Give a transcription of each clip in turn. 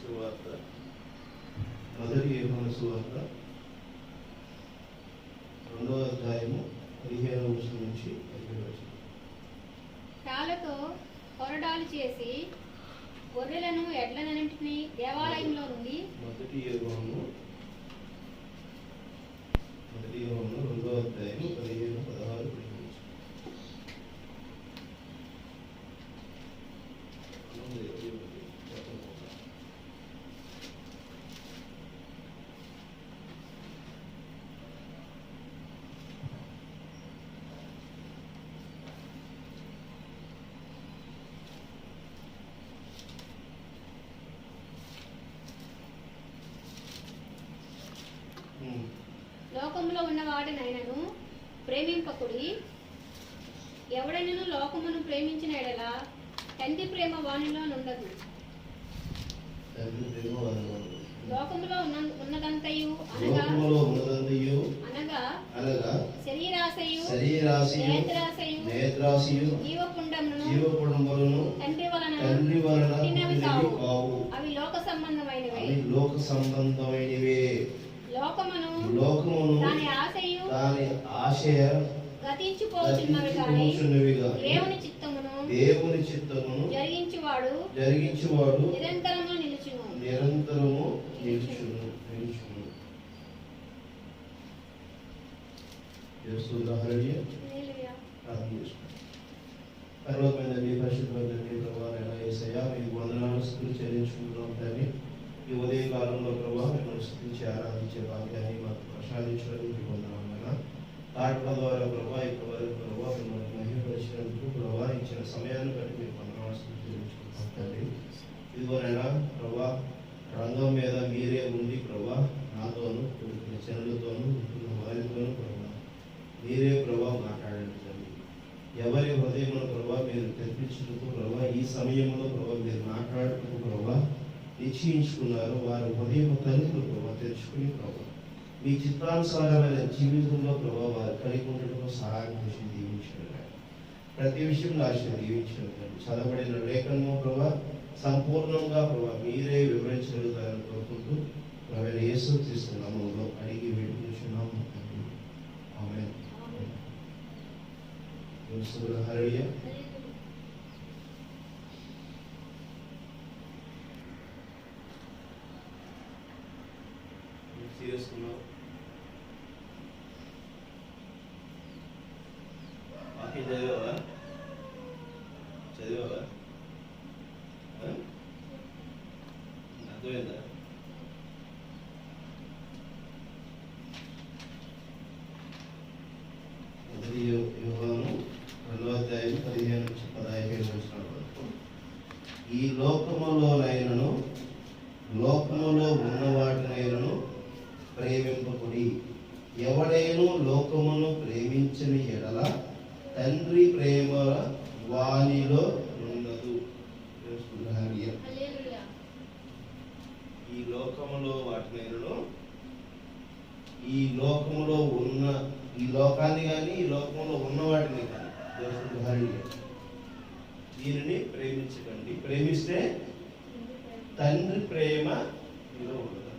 సువార్త, మొదటి యోహాను సువార్త 2వ అధ్యాయము 15వ వచనం నుంచి 17వ వచనం. తాళ్ళతో కొరడాలు చేసి గొర్రెలను ఎడ్లనన్నింటినీ దేవాలయంలో నుండి మొదటి యోహాను 2వ అధ్యాయము 15, 16, 17. లోకములో ఉన్నవాడినైనను ప్రేమింపకుడి. ఎవడైనను లోకమును ప్రేమించిన ఎడల తండ్రి ప్రేమ వానిలో నుండదు. లోకములో ఉన్నదంతయు అనగా శరీరాశయు, నేత్రాశయు, జీవపుండములను తండ్రి వలన పుట్టినవి కావు. అవి లోక సంబంధమైనవే. లోకమును దాని ఆశయ గతించిపోతున్నవి కానీ దేవుని చిత్తమును జరిగించువాడు నిరంతరము నిలుచును. చెల్లించుకుంటున్నాం తండ్రి. ఈ ఉదయ కాలంలో ప్రభావ మిమ్మల్ని స్తుతించి ఆరాధించే భాగ్యాన్ని మాకు ప్రసాదించడానికి వందనాలైనా తాటల ద్వారా ప్రభావ ఇప్పటి వరకు ప్రభావ మిమ్మల్ని మహిమపరిచినందుకు ప్రభావ ఇచ్చిన సమయాన్ని బట్టి మీకు వందనాలు చెల్లించుకుంటాం తండ్రి. ఇదిగోనైనా ప్రభా రంగం మీద మీరే ఉండి ప్రభా నాతోనూ జనులతోనూ ఉంటున్న వారితోనూ ప్రభా మీరే ప్రభా మాట్లాడండి తండ్రి. ఎవరి హృదయంలో ప్రభా మీరు తెప్పించుటకు ప్రభా ఈ సమయంలో ప్రభా మీరు మాట్లాడుటకు ప్రభా నిశ్చయించుకున్నారు. వారి హృదయం తలుపులు ప్రభావ తెరుచుకుని ప్రభావ మీ చిత్తానుసారమైన జీవితంలో ప్రభావ వారు కలిగి ఉండటం సహాయం చేసి దీవించండి. ప్రతి విషయంలో దీవించండి. చదవబడిన లేఖనము ప్రభావ సంపూర్ణంగా ప్రభావ మీరే వివరించగలుగుతారని కోరుకుంటూ ప్రభావ యేసు క్రీస్తు నామములో అడిగి వేడుకుంటున్నాము. ఆమేన్. హల్లెలూయా. చేసుకున్నావు వాక్యం చదివావా? అర్థమైందా? మొదటి యోహాను 2వ అధ్యాయం 15 నుంచి 17 వచనాల వరకు. ఈ లోకములోనైనను లోకములో ఉన్నవాటినైనను ప్రేమింపకుడి. ఎవడైనా లోకమును ప్రేమించిన ఎడల తండ్రి ప్రేమ వానిలో ఉండదు. ఈ లోకములో వాటినైనను ఈ లోకములో ఉన్న ఈ లోకాన్ని కానీ ఈ లోకంలో ఉన్న వాటిని కానీ దీనిని ప్రేమించకండి. ప్రేమిస్తే తండ్రి ప్రేమ మీలో ఉండదు.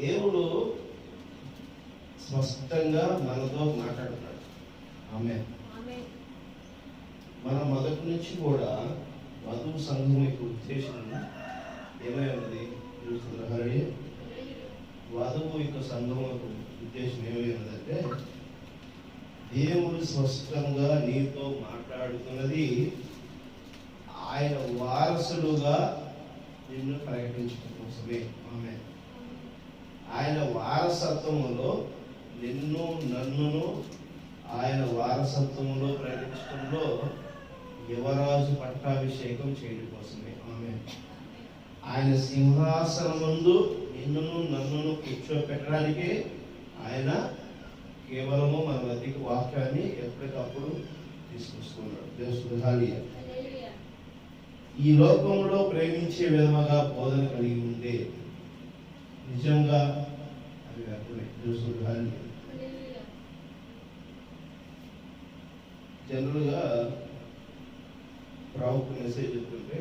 దేవుడు స్పష్టంగా మనతో మాట్లాడుతున్నాడు. ఆమేన్. మన మొదటి నుంచి కూడా వధువు సంఘం యొక్క ఉద్దేశం ఏమై ఉన్నది? వధువు యొక్క సంఘం యొక్క ఉద్దేశం ఏమై ఉన్నదంటే దేవుడు స్పష్టంగా నీతో మాట్లాడుతున్నది ఆయన వారసులుగా నిన్ను ప్రకటించడం కోసమే. ఆమేన్. ఆయన వారసత్వములో నిన్ను నన్నును ఆయన వారసత్వంలో ప్రకటించడంలో యువరాజు పట్టాభిషేకం చేయడం కోసమే. ఆమేన్. ఆయన సింహాసనం ముందు నిన్నును నన్నును కూర్చోపెట్టడానికి ఆయన కేవలము మన మధ్యకి వాక్యాన్ని ఎప్పటికప్పుడు తీసుకొస్తున్నాడు. దేవుడు హల్లెలూయా. ఈ లోకంలో ప్రేమించే విధముగా బోధన కలిగి ఉంటే నిజంగా అది వ్యర్థమే. దేవుడు హల్లెలూయా. జనరల్గా ప్రవక్త మెసేజ్ చెప్తుంటే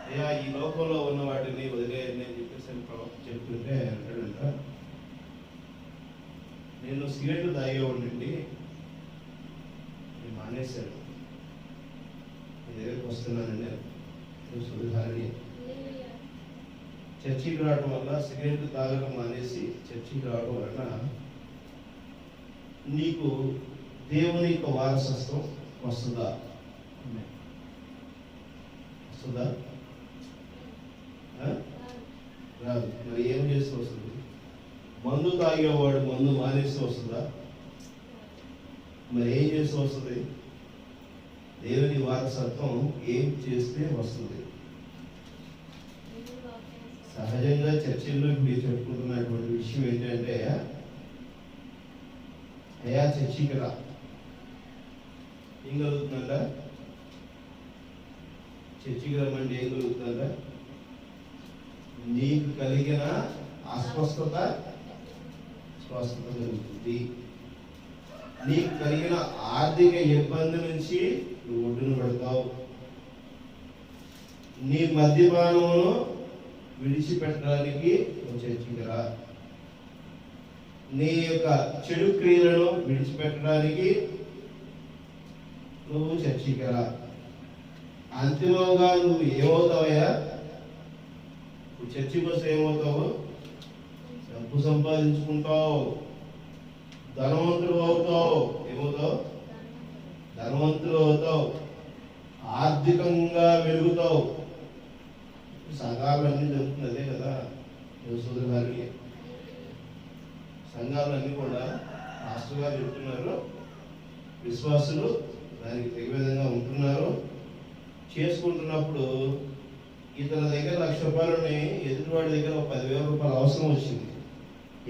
అయ్యా ఈ లోకంలో ఉన్న వాటిని వదిలేయని అని చెప్పేసి ప్రవక్త చెప్తుంటే అంటాడంట, నేను సిగరెట్లు తాగేవాడినండి, నేను మానేశాను, మీ దగ్గరికి వస్తున్నానండి. చర్చికి రావడం వల్ల, సిగరెట్లు తాగడం మానేసి చర్చికి రావడం వలన నీకు దేవుని యొక్క వారసత్వం వస్తుందా? వస్తుందా? రాదు. మరి ఏం చేస్తూ వస్తుంది? మందు తాగేవాడు మందు మానేస్తూ వస్తుందా? మరి ఏం చేస్తూ వస్తుంది? దేవుని వారసత్వం ఏం చేస్తే వస్తుంది? సహజంగా చర్చిల్లో ఇప్పుడు చెప్పుకుంటున్నటువంటి విషయం ఏంటంటే, అయ్యా చర్చికి రా, ఏం కలుగుతుందంట? చర్చికి రమ్మంటే ఏం కలుగుతుందంట? నీకు కలిగిన అస్వస్థత స్వస్థత కలుగుతుంది. నీకు కలిగిన ఆర్థిక ఇబ్బంది నుంచి నువ్వు ఒడ్డును పడతావు. నీ మద్యపానమును విడిచిపెట్టడానికి నువ్వు చర్చికి రా. నీ యొక్క చెడు క్రియలను విడిచిపెట్టడానికి నువ్వు చర్చికి రా. అంతిమంగా నువ్వు ఏమవుతావయ్యా? నువ్వు చర్చికి వస్తే ఏమవుతావు? డబ్బు సంపాదించుకుంటావు, ధనవంతుడు అవుతావు. ఏమవుతావు? ధనవంతుడు అవుతావు, ఆర్థికంగా వెలుగుతావు. సంఘాలన్నీ జరుగుతుంది అదే కదా సోదరు గారికి. సంఘాలన్నీ కూడా మాస్టర్ గారు చెప్తున్నారు, విశ్వాసులు దానికి తగిన విధంగా ఉంటున్నారు. చేసుకుంటున్నప్పుడు ఇతని దగ్గర ₹1,00,000 ఎదుటివాడి దగ్గర ఒక ₹10,000 అవసరం వచ్చింది.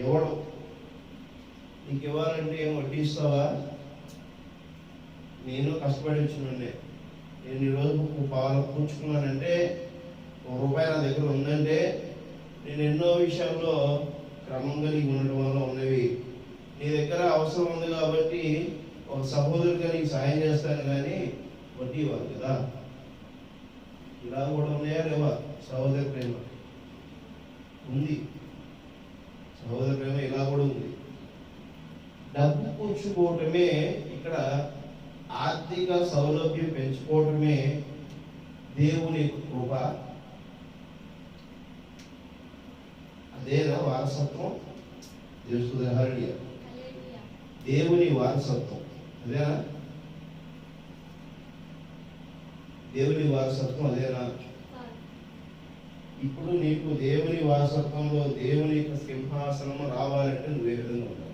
ఎవడు నీకు ఇవ్వాలంటే ఏం వడ్డీ ఇస్తావా? నేను కష్టపడి వచ్చినండి, నేను ఈరోజు పాలు పూచుకున్నానంటే ₹1 నా దగ్గర ఉందంటే నేను ఎన్నో విషయాల్లో క్రమంగా నీకు ఉండటం వల్ల ఉన్నవి. నీ దగ్గర అవసరం ఉంది కాబట్టి ఒక సహోదరుడిగా నీకు సాయం చేస్తాను కానీ వడ్డీ ఇవ్వాలి కదా. ఇలా కూడా ఉన్నాయా లేవా? సహోదర ప్రేమ ఉంది, సహోదర ప్రేమ ఇలా కూడా ఉంది. డబ్బు పుచ్చుకోవటమే ఇక్కడ ఆర్థిక సౌలభ్యం పెంచుకోవటమే దేవుని కృప. అదేనా వారసత్వం? దేవుని వారసత్వం అదేనా? దేవుని వారసత్వం అదేనా? ఇప్పుడు నీకు దేవుని వారసత్వంలో దేవుని యొక్క సింహాసనం రావాలంటే నువ్వే విధంగా ఉండాలి?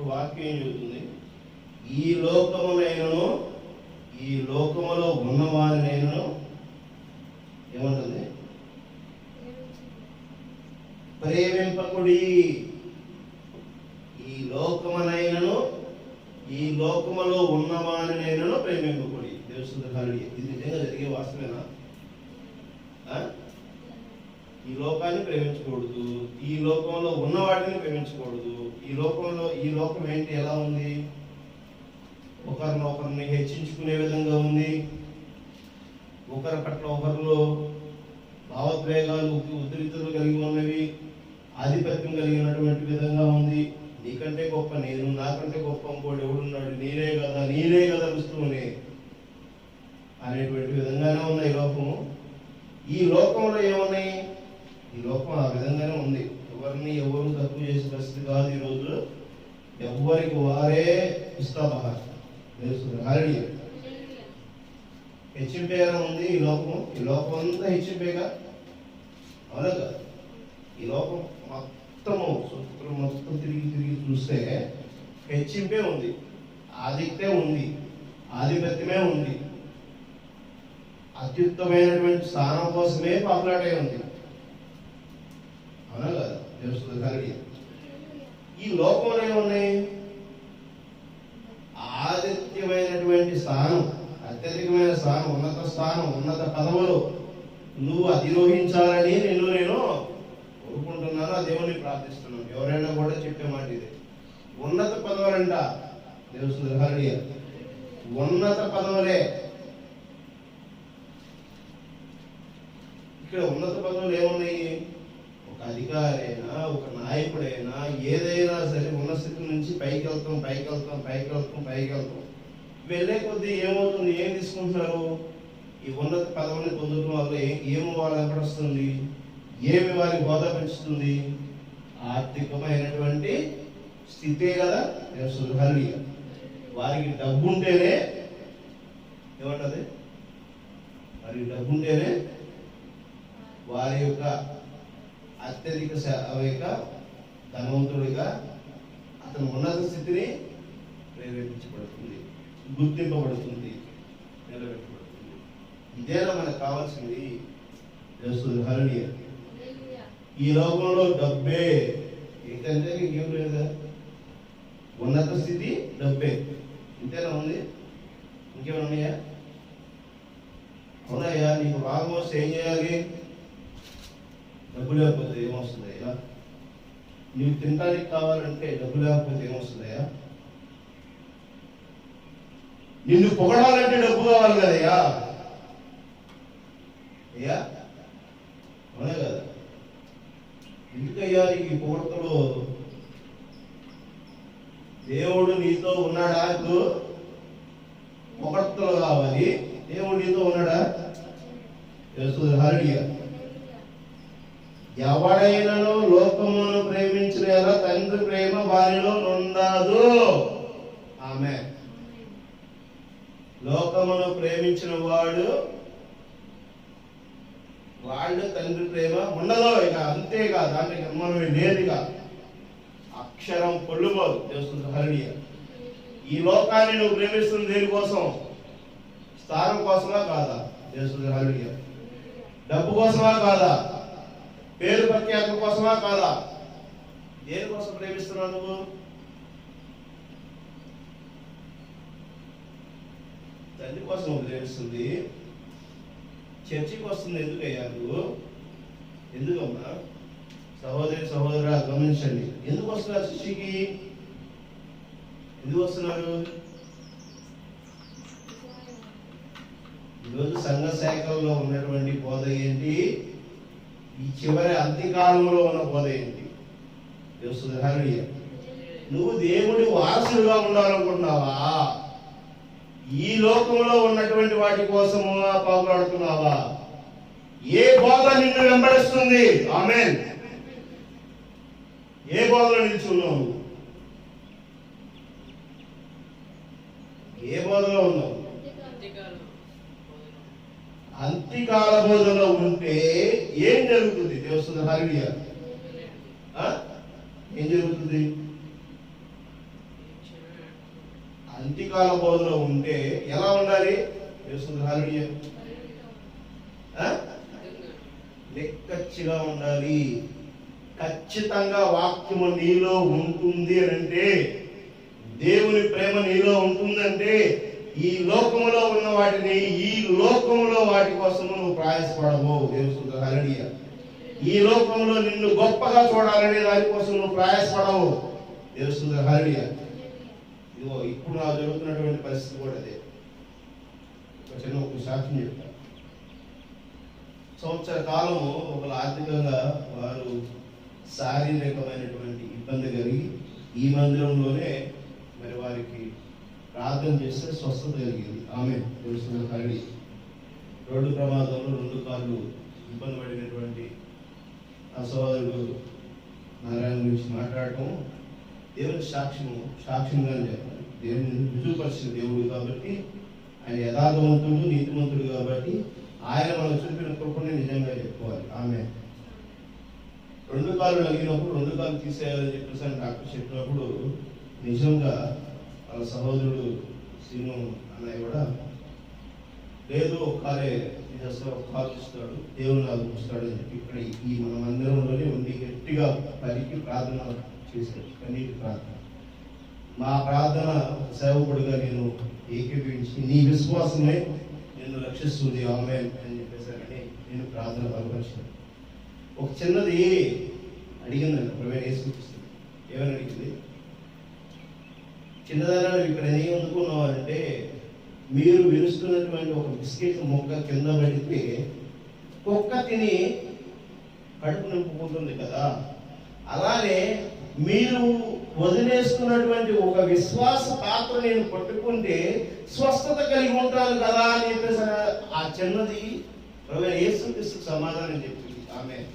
వాక్యం ఏం చెబుతుంది? ఈ లోకమునైనను ఈ లోకములో ఉన్నవారినైనను ఏమంటుంది? ప్రేమింపకుడి. ఈ లోకమునైనను ఈ లోకములో ఉన్నవారినైనను ప్రేమింపకుడి. దేవుని ఇది నిజంగా జరిగే వాస్తవేనా? ఈ లోకాన్ని ప్రేమించకూడదు, ఈ లోకంలో ఉన్నవాటిని ప్రేమించకూడదు. ఈ లోకం ఏంటి? ఎలా ఉంది? ఒకరిని హెచ్చించుకునే విధంగా ఉంది. ఒకరి పట్ల ఒకరిలో భావోద్వేగాలు ఉద్రిక్తతలు కలిగి ఉన్నవి, ఆధిపత్యం కలిగినటువంటి విధంగా ఉంది. నీకంటే గొప్ప నేను, నాకంటే గొప్ప ఇంకోటి ఎవడున్నాడు, నేనే కదా రుస్తువునే అనేటువంటి విధంగానే ఉంది ఈ లోకము. ఈ లోకంలో ఏమున్నాయి? ఈ లోకం ఆ విధంగానే ఉంది. ఎవరు తక్కువ చేసే పరిస్థితి కాదు. ఈరోజు ఎవరికి వారే ఇస్తాబహార్ హెచ్చింపేగా ఉంది ఈ లోకం. ఈ లోకం అంతా హెచ్చింపేగా అవునగా. ఈ లోకం మొత్తం తిరిగి చూస్తే హెచ్చింపే ఉంది, ఆధిక్యతే ఉంది, ఆధిపత్యమే ఉంది, అత్యుత్తమైనటువంటి స్థానం కోసమే పాపులాటే ఉంది. అవునా కదా? తెలుస్తుంది కలిగి ఈ లోకంలో ఏమున్నాయి? ఆదిత్యమైనటువంటి స్థానం, అత్యధికమైన స్థానం, ఉన్నత స్థానం, ఉన్నత పదవులు నువ్వు అధిరోహించాలని నేను కోరుకుంటున్నాను. ఆ దేవుని ప్రార్థిస్తున్నాను. ఎవరైనా కూడా చెప్పే మాట ఇది. ఉన్నత పదవులంట తెలుస్తుంది హరియ, ఉన్నత పదవులే. ఇక్కడ ఉన్నత పదవులు ఏమున్నాయి? ఒక అధికారి అయినా, ఒక నాయకుడైనా, ఏదైనా సరే ఉన్న స్థితి నుంచి పైకి వెళ్తాం, పైకి వెళ్తాం, పైకి వెళ్తాం, పైకి వెళ్తాం. వెళ్ళే కొద్దీ ఏమవుతుంది? ఏం తీసుకుంటున్నారు? ఈ ఉన్నత పదవిని పొందడం వల్ల ఏమి వాళ్ళు ఏర్పడుస్తుంది? ఏమి వారికి హోదా పెంచుతుంది? ఆర్థికమైనటువంటి స్థితే కదా హరియ. వారికి డబ్బు ఉంటేనే ఏమంటది? వారికి డబ్బు ఉంటేనే వారి యొక్క అత్యధిక ధనవంతుడిగా అతను ఉన్నత స్థితిని ప్రేరేపించబడుతుంది, గుర్తింపబడుతుంది, నిలబెట్టబడుతుంది. ఇదేనా మనకు కావాల్సింది? హరియ. ఈ లోకంలో డబ్బే, ఏంటంటే ఇంకేం లేదా? ఉన్నత స్థితి డబ్బే, ఇంతేనా ఉంది? ఇంకేమైనా ఉన్నాయా? అవునాయా? నీకు బాగా వస్తే ఏం చేయాలి? డబ్బు లేకపోతే ఏమొస్తుందయ్యా? నీవు తినడానికి కావాలంటే డబ్బు లేకపోతే ఏమొస్తుందయ్యా? నిన్ను పొగడాలంటే డబ్బు కావాలి కదయ్యా? అయ్యా అవునా కదా? ఎందుకయ్యా నీకు పొగడతలు? దేవుడు నీతో ఉన్నాడా? ఇప్పుడు పొగడతలు కావాలి. దేవుడు నీతో ఉన్నాడా? హరియ. ఎవడైనను లోకమును ప్రేమించిన తండ్రి ప్రేమ వారిలో ఉండదు. ఆమె లోకమును ప్రేమించిన వాళ్ళు తండ్రి ప్రేమ ఉండదు. ఇక అంతేగా, దాంట్లో అనుమానమే లేదుగా. అక్షరం పొల్లుబోదు. చేస్తుంది హరియ. ఈ లోకాన్ని నువ్వు ప్రేమిస్తుంది దేనికోసం? స్థానం కోసమా కాదా? చేస్తుంది హరియ. డబ్బు కోసమా కాదా? పేరు ప్రఖ్యాతుల కోసమా కాదా? దేనికోసం ప్రేమిస్తున్నావు నువ్వు? తండ్రి కోసం ప్రేమిస్తుంది. చర్చికి వస్తుంది ఎందుకయ్యా నువ్వు? ఎందుకమ్మా? సహోదరి సహోదరా గమనించండి. ఎందుకు వస్తున్నారు చర్చికి? ఎందుకు వస్తున్నారు? ఈరోజు సంఘ శాఖల్లో ఉన్నటువంటి బోధ ఏంటి? ఈ చివరి అంత్యకాలంలో ఉన్న బోధ ఏంటి? తెలుస్తుంది హరియ. నువ్వు దేవుడి వారసులుగా ఉండాలనుకుంటున్నావా? ఈ లోకంలో ఉన్నటువంటి వాటి కోసము పాకులాడుతున్నావా? ఏ బోధ నిన్ను వెంబడిస్తుంది? ఆమేన్. ఏ బోధలో నిల్చున్నావు? ఏ బోధలో ఉన్నావు? అంత్యకాల బోధలో ఉంటే ఏం జరుగుతుంది? తెలుస్తుంది హరియ. ఏం జరుగుతుంది? అంత్యకాల బోధలో ఉంటే ఎలా ఉండాలి? తెలుస్తుంది హరియ. లెక్కచ్చిగా ఉండాలి. ఖచ్చితంగా వాక్యము నీలో ఉంటుంది అంటే, దేవుని ప్రేమ నీలో ఉంటుందంటే, ఈ లోకములో ఉన్న వాటిని, ఈ లోకములో వాటి కోసం నువ్వు ప్రయాసపడవు. తెలుస్తుంది హరియ. ఈ లోకంలో నిన్ను గొప్పగా చూడాలనే దానికోసం నువ్వు ప్రయాసపడవు. తెలుస్తుంది హరియ. ఇదిగో ఇప్పుడు నాకు జరుగుతున్నటువంటి పరిస్థితి కూడా అదే. ఒక సాక్ష్యం చెప్తాను. సంవత్సర కాలము ఒకరు ఆర్థికంగా వారు శారీరకమైనటువంటి ఇబ్బంది కలిగి ఈ మందిరంలోనే మరి వారికి ప్రార్థన చేస్తే స్వస్థత కలిగింది. ఆమె తెలుస్తున్న కరడి. రోడ్డు ప్రమాదంలో 2 కాళ్ళు ఇబ్బంది పడినటువంటి ఆ సోదరుడు నారాయణ గురించి మాట్లాడటం దేవుని సాక్ష్యంగానే చెప్పాలి. దేవుని రుజువుపరిచిన దేవుడు కాబట్టి, ఆయన యథార్థవంతుడు, నీతిమంతుడు కాబట్టి ఆయన మనం చూపిన కృపని నిజంగా చెప్పుకోవాలి. ఆమె 2 కాళ్ళు నలిగినప్పుడు 2 కాళ్ళు తీసేయాలని చెప్పేసి ఆయన డాక్టర్ చెప్పినప్పుడు నిజంగా వాళ్ళ సహోదరుడు శ్రీను అన్నయ్య కూడా లేదు, ఒక కాలు తీస్తాడు, దేవుని ఆలోచిస్తాడు అని చెప్పి ఇక్కడ ఈ మన మందిరంలోనే ఉండి గట్టిగా గట్టిగా పలికి ప్రార్థన చేశాడు, కన్నీటి ప్రార్థన. మా ప్రార్థన సేవకుడిగా నేను ఏకీభవించి నీ విశ్వాసమే నిన్ను రక్షిస్తుంది ఆమేన్ అని చెప్పేసారని నేను ప్రార్థన బలపరిచాను. ఒక చిన్నది అడిగిందండి ప్రభువైన యేసుక్రీస్తు. ఏమని అడిగింది? చిన్నదానా ఇక్కడ ఏం అందుకున్నామంటే, మీరు విరుస్తున్నటువంటి ఒక బిస్కెట్ ముక్క కింద పడితే కుక్క తిని కడుపు నింపుకుంటుంది కదా, అలానే మీరు వదిలేస్తున్నటువంటి ఒక విశ్వాస పాత్ర నేను పట్టుకుంటే స్వస్థత కలిగి ఉంటాను కదా అని చెప్పేసి ఆ చిన్నది ప్రభువైన యేసుక్రీస్తుకు సమాధానం చెప్పింది. ఆమేన్.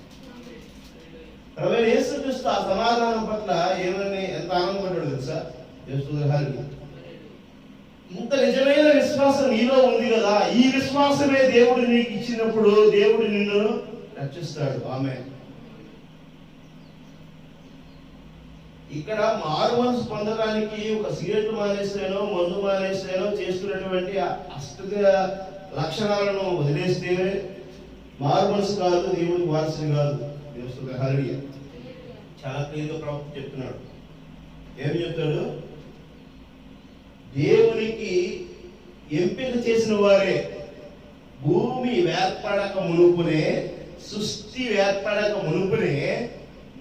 ప్రభువైన యేసుక్రీస్తు ఆ సమాధానం పట్ల ఏమని ఎంత ఆనందపడ్డాడు తెలుసా? ఇంత నిజమైన విశ్వాసం నీలో ఉంది కదా, ఈ విశ్వాసమే దేవుడు నీకు ఇచ్చినప్పుడు దేవుడు నిన్ను రక్షిస్తాడు. ఆమేన్. ఇక్కడ మారు మనసు పొందడానికి ఒక సిగరెట్ మానేస్తేనో మందు మానేస్తేనో చేస్తున్నటువంటి అష్ట లక్షణాలను వదిలేస్తే మారు మనసు కాదు, దేవుడికి వారసుని కాదు. హల్లెలూయా. చాలా క్లియర్గా ప్రభువు చెప్తున్నాడు. ఏమి చెప్తాడు? దేవునికి ఎంపిక చేసిన వారే భూమి ఏర్పడక మునుపునే, సృష్టి ఏర్పడక మునుపునే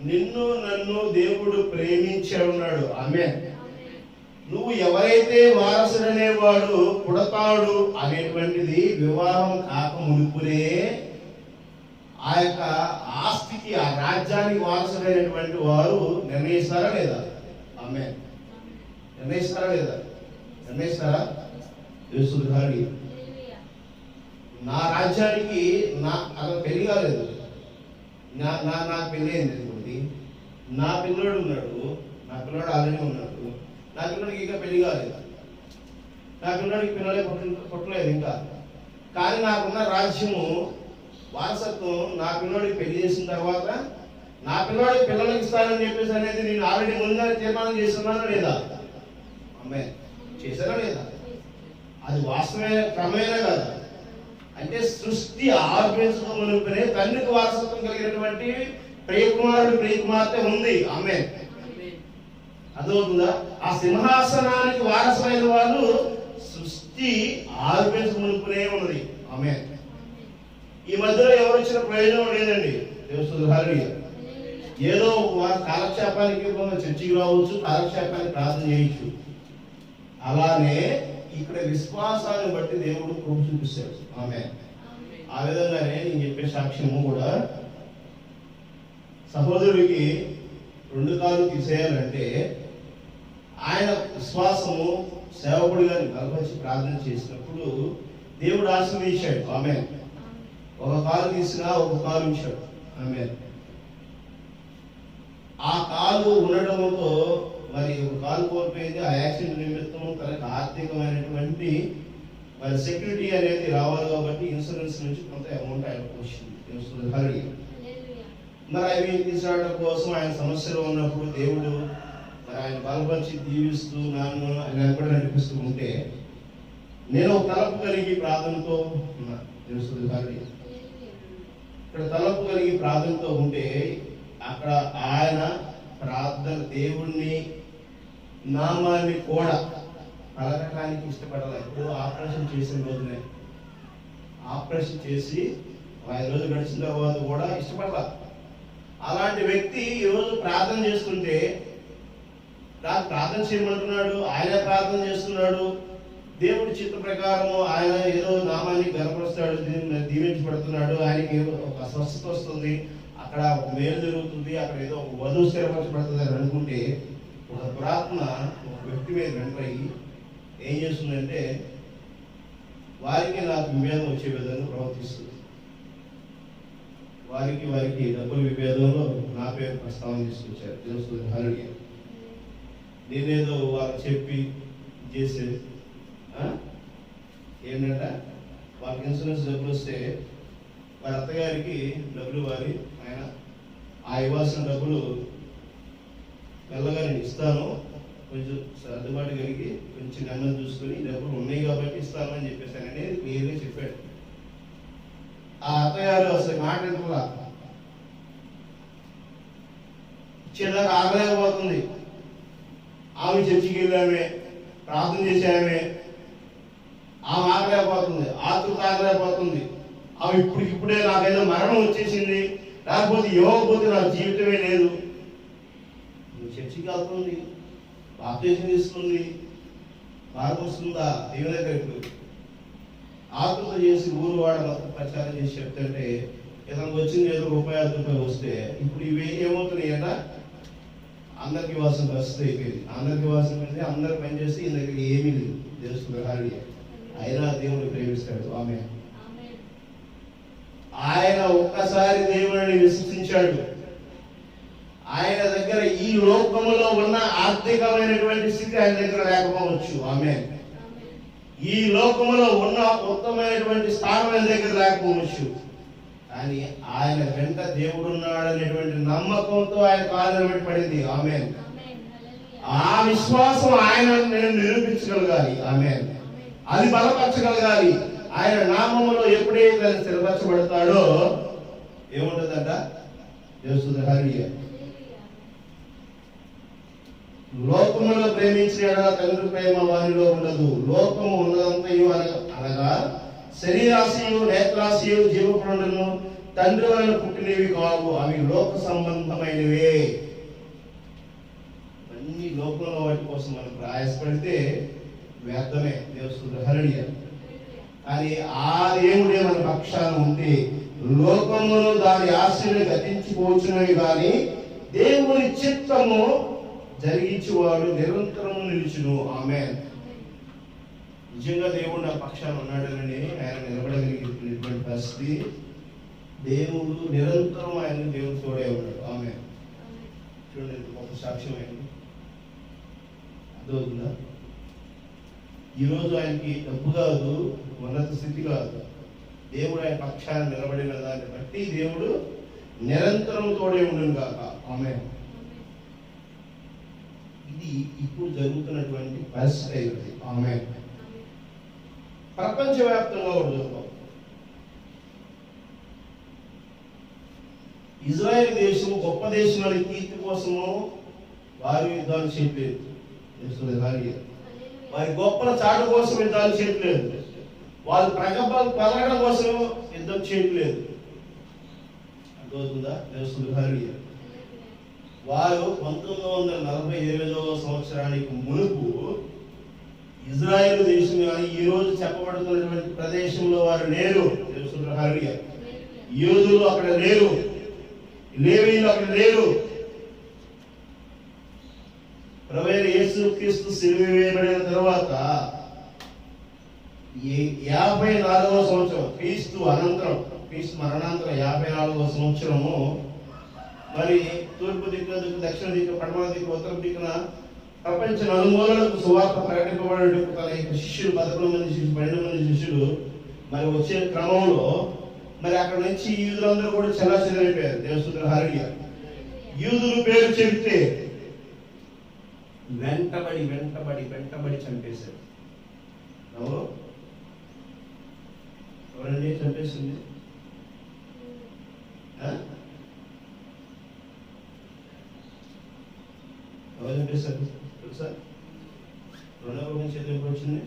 నిన్ను నన్ను దేవుడు ప్రేమించి ఉన్నాడు. ఆమేన్. నువ్వు ఎవరైతే వారసుడనేవాడు పుడతాడు అనేటువంటిది వివాహం కాక మునుపునే ఆ యొక్క ఆస్తికి, ఆ రాజ్యానికి వారసుడైనటువంటి వారు నిర్ణయిస్తారా లేదా? ఆమేన్. నిర్ణయిస్తారా లేదా? నిర్ణయిస్తారా? యేసుగారి నా రాజ్యానికి అలా పెళ్లి కాలేదు, నాకు పెళ్ళి అయింది అనుకోండి, నా పిల్లడు ఉన్నాడు, నా పిల్లడు ఆల్రెడీ ఉన్నాడు, నా పిల్లడికి ఇంకా పెళ్లి కాలేదు, నా పిల్లడికి పిల్లలే పుట్టలేదు ఇంకా, కానీ నాకున్న రాజ్యము వారసత్వం నా పిల్లడికి పెళ్లి చేసిన తర్వాత నా పిల్లడికి పిల్లలకి ఇస్తానని చెప్పేసి అనేది నేను ఆల్రెడీ ముందుగా తీర్మానం చేస్తున్నానా లేదా? ఆమేన్. చేశారా లేదా? అది వాస్తవమే, క్రమేనా కదా? అంటే సృష్టి ఆర్పించుకునే తండ్రికి వారసత్వం కలిగినటువంటి ప్రియకుమారుడు ప్రియకుమార్తె ఉంది. ఆమేన్. అదవుతుందా? ఆ సింహాసనానికి వారసమైన వాళ్ళు సృష్టి ఆర్పించుకునే ఉన్నది. ఆమేన్. ఈ మధ్యలో ఎవరు వచ్చిన ప్రయోజనం లేదండి. హల్లెలూయా. ఏదో కాలక్షేపానికి చర్చికి రావచ్చు, కాలక్షేపానికి ప్రార్థన చేయొచ్చు. అలానే ఇక్కడ విశ్వాసాన్ని బట్టి దేవుడు కృప చూపిస్తాడు. ఆమేన్. ఆ విధంగానే నేను చెప్పే సాక్ష్యము కూడా, సహోదరుడికి 2 కాళ్ళు తీసేయాలంటే ఆయన విశ్వాసము సేవకుడిగా బలపరిచి ప్రార్థన చేసినప్పుడు దేవుడు ఆశీర్వదించాడు. ఆమేన్. ఒక కాలు తీసినా ఒక కాలు ఉంచాడు. ఆమేన్. ఆ కాలు ఉండడంతో మరి ఒక కాలు కోల్పోయింది. ఆ యాక్సిడెంట్ నిమిత్తం తనకు ఆర్థికమైనటువంటి మరి సెక్యూరిటీ అనేది రావాలి కాబట్టి ఇన్సూరెన్స్ నుంచి కొంత అమౌంట్ ఆయనకు వచ్చింది. మరి అవి తీసుకోవడం కోసం ఆయన సమస్యలో ఉన్నప్పుడు దేవుడు మరి ఆయన బలపరిచి దీవిస్తూ నన్ను ఆయన కూడా నడిపిస్తూ ఉంటే నేను ఒక తలపు కలిగి ప్రార్థనతో ఉన్నా. ఇక్కడ తలపు కలిగి ప్రార్థనతో ఉంటే అక్కడ ఆయన ప్రార్థన దేవుణ్ణి నామాన్ని కూడా పలకటానికి ఇష్టపడాలి. ఇప్పుడు ఆపరేషన్ చేసిన రోజునే, ఆపరేషన్ చేసి 5 రోజులు గడిచిన తర్వాత కూడా ఇష్టపడాలి. అలాంటి వ్యక్తి ఈరోజు ప్రార్థన చేస్తుంటే నాకు ప్రార్థన చేయమంటున్నాడు, ఆయన ప్రార్థన చేస్తున్నాడు, దేవుడి చిత్త ప్రకారము ఆయన ఏదో నామాన్ని గనపరుస్తాడు, దీవించబడుతున్నాడు, ఆయనకి ఒక స్వస్థత వస్తుంది, అక్కడ ఒక మేలు జరుగుతుంది, అక్కడ ఏదో ఒక వధువు స్థిరపరచబడుతుంది అని అనుకుంటే ఒక ప్రార్థన ఒక వ్యక్తి మీద వెంటనే ఏం చేస్తుందంటే వారికి నాకు విభేదం వచ్చే విధంగా ప్రవర్తిస్తుంది. వారికి డబ్బుల విభేదంలో నా పేరు ప్రస్తావన తీసుకొచ్చారు. తెలుస్తుంది. హల్లెలూయా. నేనేదో వాళ్ళకి చెప్పి చేసేది ఏంటంట, వాళ్ళకి ఇన్సూరెన్స్ డబ్బులు వస్తే వారి అత్తగారికి డబ్బులు వారి ఆయన ఆ ఇవ్వాల్సిన డబ్బులు మెల్లగా నేను ఇస్తాను, కొంచెం సర్దుబాటు కలిగి కొంచెం నెమ్మది చూసుకొని డబ్బులు ఉన్నాయి కాబట్టి ఇస్తాను అని చెప్పేసాను అనేది క్లియర్గా చెప్పాడు. ఆ అత్తగారు అసలు మాట ఎంతలా ఇచ్చేదాకా ఆగలేకపోతుంది. ఆమె చర్చికి వెళ్ళామే, ప్రార్థన చేసామే, ఆమె ఆగలేకపోతుంది, ఆతృత ఆగలేకపోతుంది. ఆమె ఇప్పుడే నాకైనా మరణం వచ్చేసింది, లేకపోతే ఇవ్వకపోతే నా జీవితమే లేదు. నువ్వు చర్చికి వెళ్తుంది, బాప్టిజం తీసుకుంది, మార్గం వస్తుందా దేవుని దగ్గరికి ఆతృత చేసి ఊరు వాడ మొత్తం ప్రచారం చేసి చెప్తుంటే ఇతనికి వచ్చింది ఏదో రూపాయి వస్తే ఇప్పుడు ఇవి ఏమవుతున్నాయి అట, అందరికి ఇవ్వాల్సిన పరిస్థితి అయిపోయింది. అందరికి ఇవ్వాల్సిన పరిస్థితి, అందరు పని చేస్తే ఈ దగ్గర ఏమీ లేదు. తెలుస్తుంది హారీ అయినా దేవుడిని ప్రేమిస్తాడు. ఆమె ఆయన ఒక్కసారి దేవుడిని విశ్వసించాడు. ఆయన దగ్గర ఈ లోకములో ఉన్న ఆర్థికమైనటువంటి స్థితి ఆయన దగ్గర లేకపోవచ్చు. ఆమె ఈ లోకములో ఉన్న ఉత్తమమైనటువంటి స్థానం ఆయన దగ్గర లేకపోవచ్చు. కానీ ఆయన వెంట దేవుడు ఉన్నాడు అనేటువంటి నమ్మకంతో ఆయన కాలు పడింది. ఆమె ఆ విశ్వాసం ఆయన నేను నిరూపించగలగాలి. ఆమె అది బలపరచగలగాలి. ఆయన నామములో ఎప్పుడైతే ఆయన స్థిరపరచబడతాడో ఏముంటుందంట, చేస్తుంది హరియా. లోకములో ప్రేమించిన తండ్రి ప్రేమ వారిలో ఉండదు. లోకము ఉన్నదంతయు అనగా శరీరాశయు, నేత్రాశయు, జీవపుండును తండ్రి వలన పుట్టినవి కావు, అవి లోక సంబంధమైనవే. అన్ని లోకంలో వాటి కోసం మనం ప్రయాసపడితే వ్యర్థమే. దేవుడు హరియా. కానీ ఆ దేవుడే మన పక్షాన ఉంటే లోకమును దాని ఆశలు గతించిపోచున్నవి, కానీ దేవుని చిత్తము జరిగించేవాడు నిరంతరము నిలుచును. ఆమేన్. నిజంగా దేవుడు నా పక్షాన ఉన్నాడని ఆయన నిలబడగలిగినటువంటి పరిస్థితి, దేవుడు నిరంతరం ఆయన దేవుడు తోడే ఉన్నాడు. ఆమేన్. చూడండి ఒక సాక్ష్యం అయింది. అర్థమవుతుందా? ఈరోజు ఆయనకి డబ్బు కాదు, ఉన్నత స్థితి కాదు, దేవుడు ఆయన పక్షాన నిలబడిన దాన్ని బట్టి దేవుడు నిరంతరం తోడే ఉండును కాక. ఆమేన్. ఇది ఇప్పుడు జరుగుతున్నటువంటి పరిస్థితి అయింది. ఆమేన్. ప్రపంచవ్యాప్తంగా చూద్దాం. ఇజ్రాయెల్ దేశం గొప్ప దేశం అనే కీర్తి కోసము వారు యుద్ధాలు చేయలేదు. వారి గొప్పల చాటు కోసం యుద్ధాలు చేయట్లేదు. వాళ్ళు ప్రగల్భాలు పలకడం కోసం యుద్ధం చేయట్లేదు. అర్థమవుతుందా? తెలుస్తుంది హరియా. వారు 1948వ సంవత్సరానికి మునుపు ఇజ్రాయెల్ దేశం కానీ ఈ రోజు చెప్పబడుతున్నటువంటి ప్రదేశంలో వారు లేరు. తెలుస్తుంది హరియా. యూదులు అక్కడ లేరు, లేవీయులు అక్కడ లేరు. ప్రభువైన యేసుక్రీస్తు సిలువ వేయబడిన తర్వాత 54వ సంవత్సరం క్రీస్తు అనంతరం, క్రీస్తు మరణాంతరం 54వ సంవత్సరము మరి తూర్పు దిక్కు, దక్షిణ దిక్కు, పడమర దిక్కు, ఉత్తర దిక్కున ప్రపంచ నలుమూలలకు సువార్త ప్రకటింపబడే తన శిష్యులు 11 మంది శిష్యులు, 12 మంది శిష్యులు మరి వచ్చే క్రమంలో మరి అక్కడ నుంచి యూదులందరూ కూడా చెల్లాచెదరైపోయారు. దేవస్తుల హరియా. యూదులు పేరు చెబితే వెంటబడి వెంటబడి వెంటబడి చంపేశారు. ఎవరండి చంపేసింది? ఎవరు చంపేశారు తెలుసా? 2వ ప్రపంచ యుద్ధం వచ్చింది.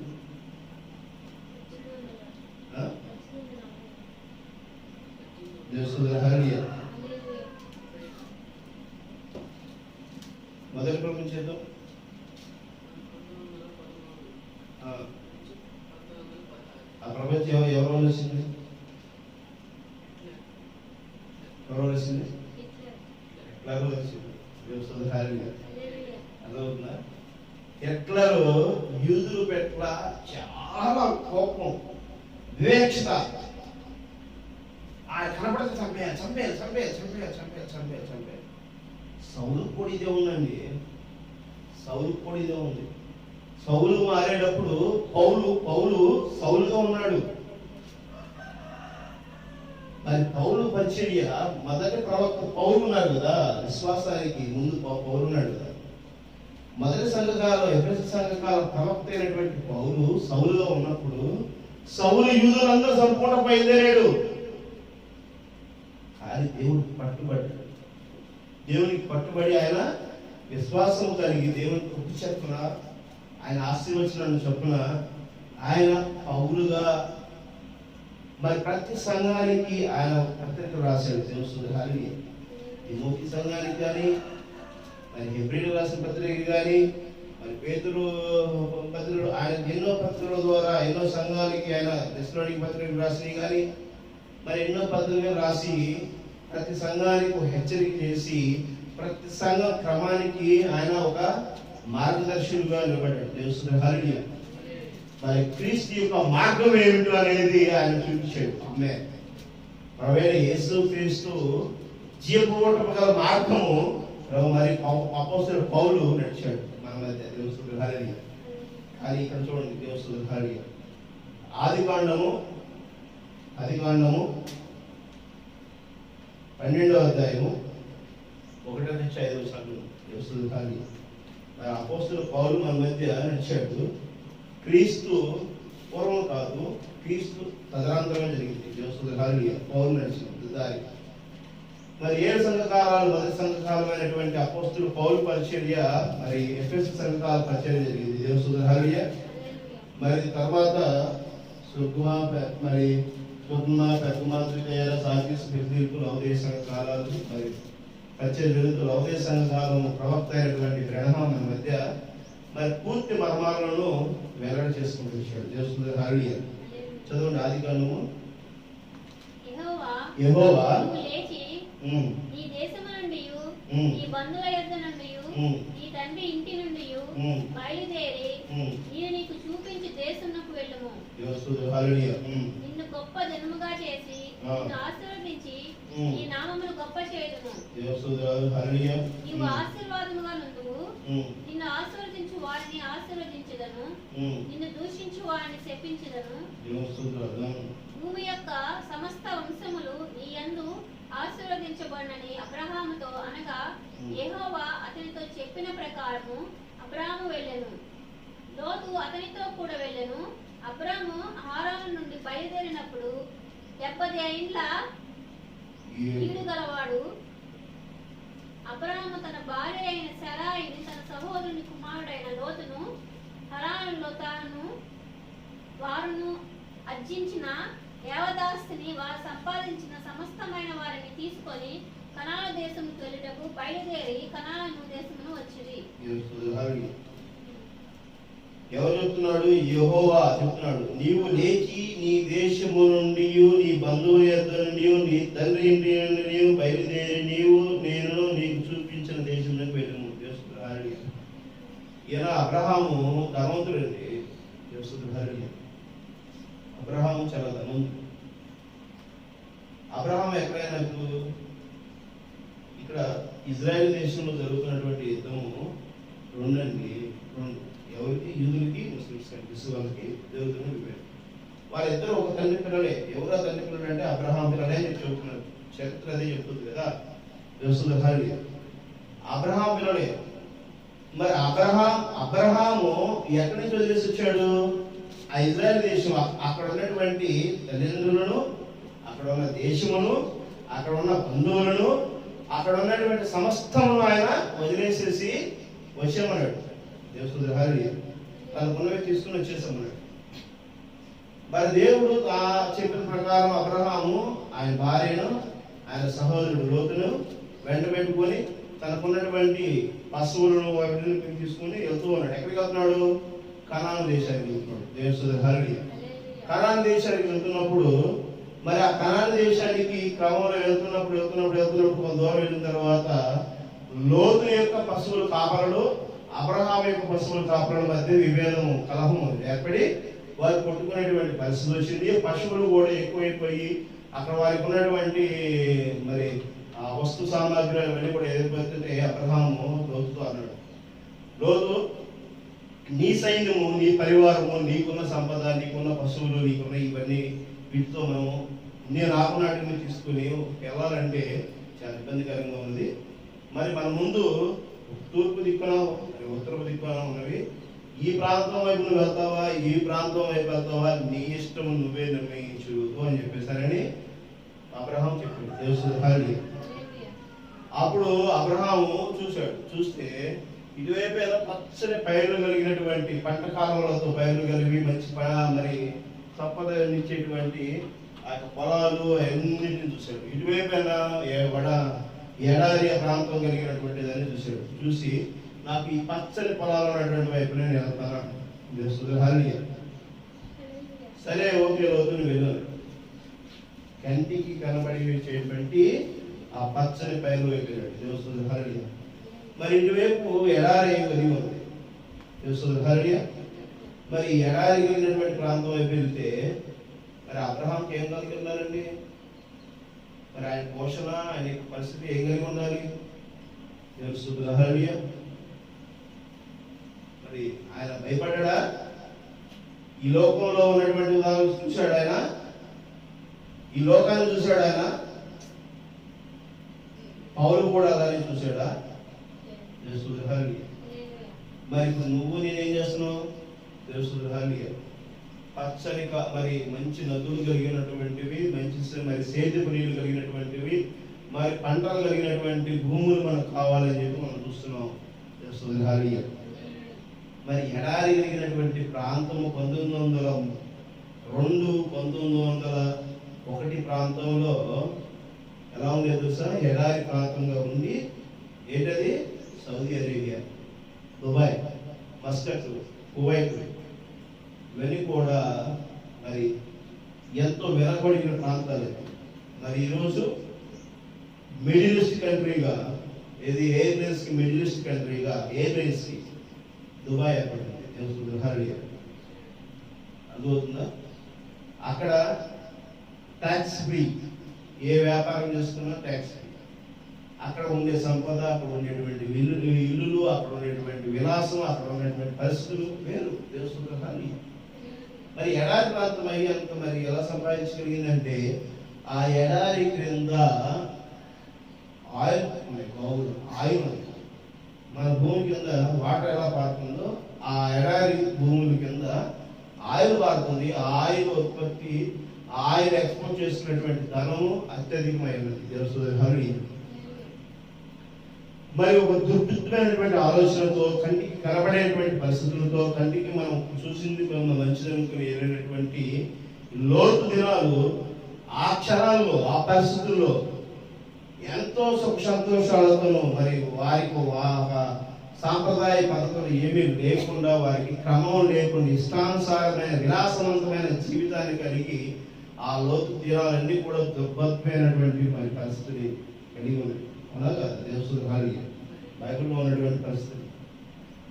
మొదటి ప్రపంచ యుద్ధం ఆ ప్రపంచం ఎవరు వచ్చింది? ఎవరు వచ్చింది? ఎట్లా వచ్చింది? అర్థమవుతుందా? హిట్లర్ యూదులు పట్ల చాలా కోపం, వివేక్షత, కనపడితే చంపేయాలి చంపేయాలి చంపేయాలి చంపేయాలి చంపేయాలి చంపేయాలి చంపేయాలి. సౌలు కూడా ఇదే ఉందండి. సౌలు కూడా ఇదే ఉంది. సౌలు మారేటప్పుడు పౌలు సౌలుగా ఉన్నాడు. మరి పౌలు పరిచర్య మొదటి ప్రవక్త పౌలు ఉన్నాడు కదా, విశ్వాసానికి ముందు పౌలు ఉన్నాడు కదా. మొదటి సంఘకాలం, ఎఫెసు సంఘకాలం ప్రవక్త అయినటువంటి పౌలు సౌలుగా ఉన్నప్పుడు సౌలు యూదులందరూ సంపూర్ణ బయలుదేరాడు. కానీ దేవుడు పట్టుబడ్డాడు. దేవునికి కట్టుబడి ఆయన విశ్వాసం కలిగి దేవుని కృప చొప్పున ఆయన ఆశీర్వచనాన్ని చొప్పున ఆయన పౌరుగా మరి ప్రతి సంఘానికి ఆయన పత్రిక రాశాడు. తెలుస్తుంది కానీ తిమోతి సంఘానికి కానీ, మరి హెబ్రీయులకు రాసిన పత్రిక కానీ, మరి పేతురు పత్రికలు, ఆయన ఎన్నో పత్రికల ద్వారా ఎన్నో సంఘాలకి ఆయన తెస్సలోనికీ పత్రికలు రాసినవి కానీ, మరి ఎన్నో పత్రికలు రాసి ప్రతి సంఘానికి ఒక హెచ్చరిక చేసి ప్రతి సంఘ క్రమానికి ఆయన ఒక మార్గదర్శకులుగా నిలబడ్డాడు. తెలుస్తుంది హల్లెలూయా. మరి క్రీస్తు యొక్క మార్గం ఏమిటో అనేది ఆయన చూపించాడు. ఆమె ప్రభువైన యేసు క్రీస్తు జీవపోవటం గల మార్గము మరి అపోస్తలుడు పౌలు నడిచాడు మన మధ్య. తెలుస్తుంది హల్లెలూయా. కానీ ఇక్కడ చూడండి, తెలుస్తుంది హల్లెలూయా. ఆదికాండము 12వ అధ్యాయము 1-5 తెలుస్తుంది హల్లెలూయా. మరి అపోస్తలుడు పౌలు మన మధ్య నడిచాడు. క్రీస్తు పూర్వం కాదు, క్రీస్తు తదనంతరమే జరిగింది. తెలుస్తుంది హల్లెలూయా. పౌలు నడిచిన దారి. మరి 7 సంఘకాలాలు మొదటి సంఘకాలమైనటువంటి అపోస్తలుడు పౌలు పరిచర్య మరి ఎఫెసు సంఘకాల పరిచర్య జరిగింది. తెలుస్తుంది హల్లెలూయా. మరి తర్వాత మరి పెద్దమా త్రికయల సార్గిస్ ఫిలిప్పీ లౌదీయ సంఘకాలాలు మరి పరిచర్య జరుగుతూ లౌదీయ సంఘకాలం ప్రవక్త అయినటువంటి బ్రహ్మ మన మధ్య మరి పూర్తి మర్మాలను వెల్లడి చేసుకుంటూ వచ్చాడు. తెలుస్తుంది హల్లెలూయా. చదవండి ఆదికాండము. యెహోవా నీ దేశము నుండియు నీ బంధువుల యొద్ద నుండియు నీ తండ్రి ఇంటి నుండియు బయలుదేరి నేను నీకు చూపించి దేశమునకు వెళ్ళుము. నిన్ను గొప్ప జనముగా చేసి నిన్ను ఆశీర్వదించి నీ నామమును గొప్ప చేయుదును. నీవు ఆశీర్వాదముగా నుండువు. నిన్ను ఆశీర్వదించు వారిని ఆశీర్వదించుదను, నిన్ను దూషించు వారిని శపించుదను. భూమి యొక్క సమస్త వంశములు నీ యందు ఆశీర్వదించబడినని అబ్రహాముతో అనగా యెహోవా అతనితో చెప్పిన ప్రకారము అబ్రాము వెళ్ళెను. లోతు అతనితో కూడా వెళ్ళెను. అబ్రాము హారాను నుండి బయలుదేరినప్పుడు 70 ఏండ్ల ఈడు గలవాడు. అబ్రాము తన భార్య అయిన శారాయిని తన సహోదరుని కుమారుడైన లోతును హరానులో తాను వారును అర్జించిన దేవదాస్తిని వారు సంపాదించిన సమస్తమైన వారిని తీసుకొని కనాను దేశముకు వెళ్ళుటకు బయలుదేరి కనాను దేశమును వచ్చిరి. ఎవరు చెప్తున్నాడు? యెహోవా చెప్తున్నాడు. నీవు లేచి నీ దేశము నుండి నీ బంధువుల యొద్ద నుండి నీ తండ్రి ఇంటి నుండి బయలుదేరి నేను నీకు చూపించిన దేశంలోకి వెళ్ళను. ఈయన అబ్రహాము ధనవంతుడండి. అబ్రహాము చాలా ధనవంతుడు. అబ్రహాము ఎక్కడైనా ఇక్కడ ఇజ్రాయెల్ దేశంలో జరుగుతున్నటువంటి యుద్ధము రెండు ఎవరికి? యూదులకి, ముస్లిమ్స్ విశ్వాలకి జరుగుతున్న విభేదం. వాళ్ళిద్దరు ఒక తండ్రి పిల్లలే. ఎవరో తండ్రి పిల్లలు అంటే అబ్రహాం పిల్లలే అని చెబుతున్నారు. చరిత్ర అదే చెప్తుంది కదా. అబ్రహాం పిల్లలే. మరి అబ్రహాము ఎక్కడి నుంచి వదిలేసి వచ్చాడు? ఆ ఇజ్రాయెల్ దేశం, అక్కడ ఉన్నటువంటి తల్లిదండ్రులను, అక్కడ ఉన్న దేశమును, అక్కడ ఉన్న బంధువులను, అక్కడ ఉన్నటువంటి సమస్తమును ఆయన వదిలేసేసి వచ్చామన్నాడు. దేవుడు హల్లెలూయా. తనకున్నవి తీసుకుని వచ్చేసామన్నాడు. మరి దేవుడు చెప్పిన ప్రకారం అబ్రహాము ఆయన భార్యను, ఆయన సహోదరుడు లోతును వెంట పెట్టుకొని తనకున్నటువంటి పశువులను వాటిని తీసుకుని వెళ్తూ ఉన్నాడు. ఎక్కడికి వెళ్తున్నాడు? కనాను దేశానికి వెళ్తున్నాడు. దేవుడు హల్లెలూయా. కనాను దేశానికి వెళ్తున్నప్పుడు మరి ఆ కనాను దేశానికి క్రమంలో వెళ్తున్నప్పుడు కొంత దూరం వెళ్ళిన తర్వాత లోతు యొక్క పశువుల కాపరులు, అబ్రహాం యొక్క పశువుల కాపరుల మధ్య విభేదము, కలహము ఏర్పడి వారు కొట్టుకునేటువంటి పరిస్థితి వచ్చింది. పశువులు కూడా ఎక్కువైపోయి అక్కడ వారికి ఉన్నటువంటి మరి వస్తు సామాగ్రి అవన్నీ కూడా ఎదిరిపోతుంటే అబ్రహాము లోతుతో అన్నాడు, లోతు నీ సైన్యము, నీ పరివారము, నీకున్న సంపద, నీకున్న పశువులు, నీకున్న ఇవన్నీ వీటితో మనము నేను ఆకునాటిని తీసుకుని వెళ్ళాలంటే చాలా ఇబ్బందికరంగా ఉంది. మరి మన ముందు తూర్పు దిక్కున ఉత్తరపు దిక్కున ఉన్నవి. ఈ ప్రాంతం వైపు నువ్వు వెళ్తావా, ఈ ప్రాంతం వైపు వెళ్తావా, నీ ఇష్టం నువ్వే నిర్ణయించు అని చెప్పేసారని అబ్రహాం చెప్పింది. దేవుడు హల్లెలూయా. అప్పుడు అబ్రహాము చూశాడు. చూస్తే ఇటువైపు ఏదో పచ్చని పైర్లు కలిగినటువంటి పంట కాలువలతో పైర్లు కలిగి మంచి మరి సంపదనిచ్చేటువంటి ఆ యొక్క పొలాలు అన్నింటిని చూశాడు. ఇటువైపు ఎడారి ప్రాంతం కలిగినటువంటి దాన్ని చూశాడు. చూసి నాకు ఈ పచ్చని పొలాలు ఉన్నటువంటి వైపు నేను వెళ్తాను. సరే ఓకే లోతుని వెళ్ళాను. కంటికి కనబడేటువంటి ఆ పచ్చని పైరు వైపు వెళ్ళాడు. దేవస్థుడు హరియ. మరి ఇటువైపు ఎడారి కలిగి ఉంది. దేవస్థుడు హరియ. మరి ఎడారి కలిగినటువంటి ప్రాంతం వైపు వెళ్తే మరి అబ్రహాంకి ఏం కలిగి ఉండాలండి? మరి ఆయన పోషణ, ఆయన పరిస్థితి ఏం కలిగి ఉండాలి? దేవస్థుడు హరియ. మరి ఆయన భయపడ్డా? ఈ లోకంలో ఉన్నటువంటి ఉదాహరణ చూశాడు ఆయన? ఈ లోకాన్ని చూశాడు ఆయన? పౌలు కూడా అలానే చూశాడా? మరి ఇప్పుడు నువ్వు నేనేం చేస్తున్నావు? పచ్చని మరి మంచి నదులు కలిగినటువంటివి, మంచి మరి సేద్యపు నీళ్లు కలిగినటువంటివి, మరి పంటలు కలిగినటువంటి భూములు మనకు కావాలని చెప్పి మనం చూస్తున్నాం. మరి ఎడారి కలిగినటువంటి ప్రాంతము 1902, 1901 ప్రాంతంలో ఎలా ఉండేది తెలుసా? ఎడారి ప్రాంతంగా ఉండి ఏంటది? Saudi Arabia, Dubai, Muscat, Kuwait ఇవన్నీ కూడా మరి ఎంతో వెనకబడిన ప్రాంతాలు. మరి ఈరోజు మిడిల్ ఈస్ట్ కంట్రీగా, ఇది ఎయిర్లైన్స్ కి మిడిల్ ఈస్ట్ కంట్రీగా ఎయిర్లైన్స్ కి దుబాయ్ ఏర్పడింది. అర్థమవుతుందా? అక్కడ ట్యాక్స్ ఫ్రీ, ఏ వ్యాపారం చేసుకున్నా ట్యాక్స్ ఫ్రీ. అక్కడ ఉండే సంపద, అక్కడ ఉండేటువంటి ఇల్లులు, అక్కడ ఉండేటువంటి విలాసం, అక్కడ ఉండేటువంటి పరిస్థితులు వేరు. దేవస్థానం మరి ఎడారి ప్రాంతం అయ్యాక మరి ఎలా సంపాదించగలిగిందంటే ఆ ఎడారి క్రింద ఆయిల్ ఉంది. మన భూమి కింద వాటర్ ఎలా పారుతుందో ఆ ఎడారి భూముల కింద ఆయిల్ పారుతుంది. ఆ ఆయిల్ ఉత్పత్తి, ఆయిల్ ఎక్స్పోర్ట్ చేసినటువంటి ధనము అత్యధికమైనది. దేవస్థానం మరి ఒక దుర్బృత్తమైనటువంటి ఆలోచనతో, కంటికి కనబడేటువంటి పరిస్థితులతో, కంటికి మనం చూసింది మనం మంచిదనుకుని వెళ్ళినటువంటి లోతు దినాలు ఆ క్షణాల్లో, ఆ పరిస్థితుల్లో ఎంతో సుఖ సంతోషాలతోనూ మరి వారికి సాంప్రదాయ పద్ధతులు ఏమీ లేకుండా, వారికి క్రమం లేకుండా ఇష్టానుసారమైన విలాసవంతమైన జీవితాన్ని కలిగి ఆ లోతు దినాలన్నీ కూడా దుర్భరమైనటువంటి మరి పరిస్థితిని కలిగి ఉంది. అలాగా దేవస్థానం బైబిల్లో ఉన్నటువంటి పరిస్థితి.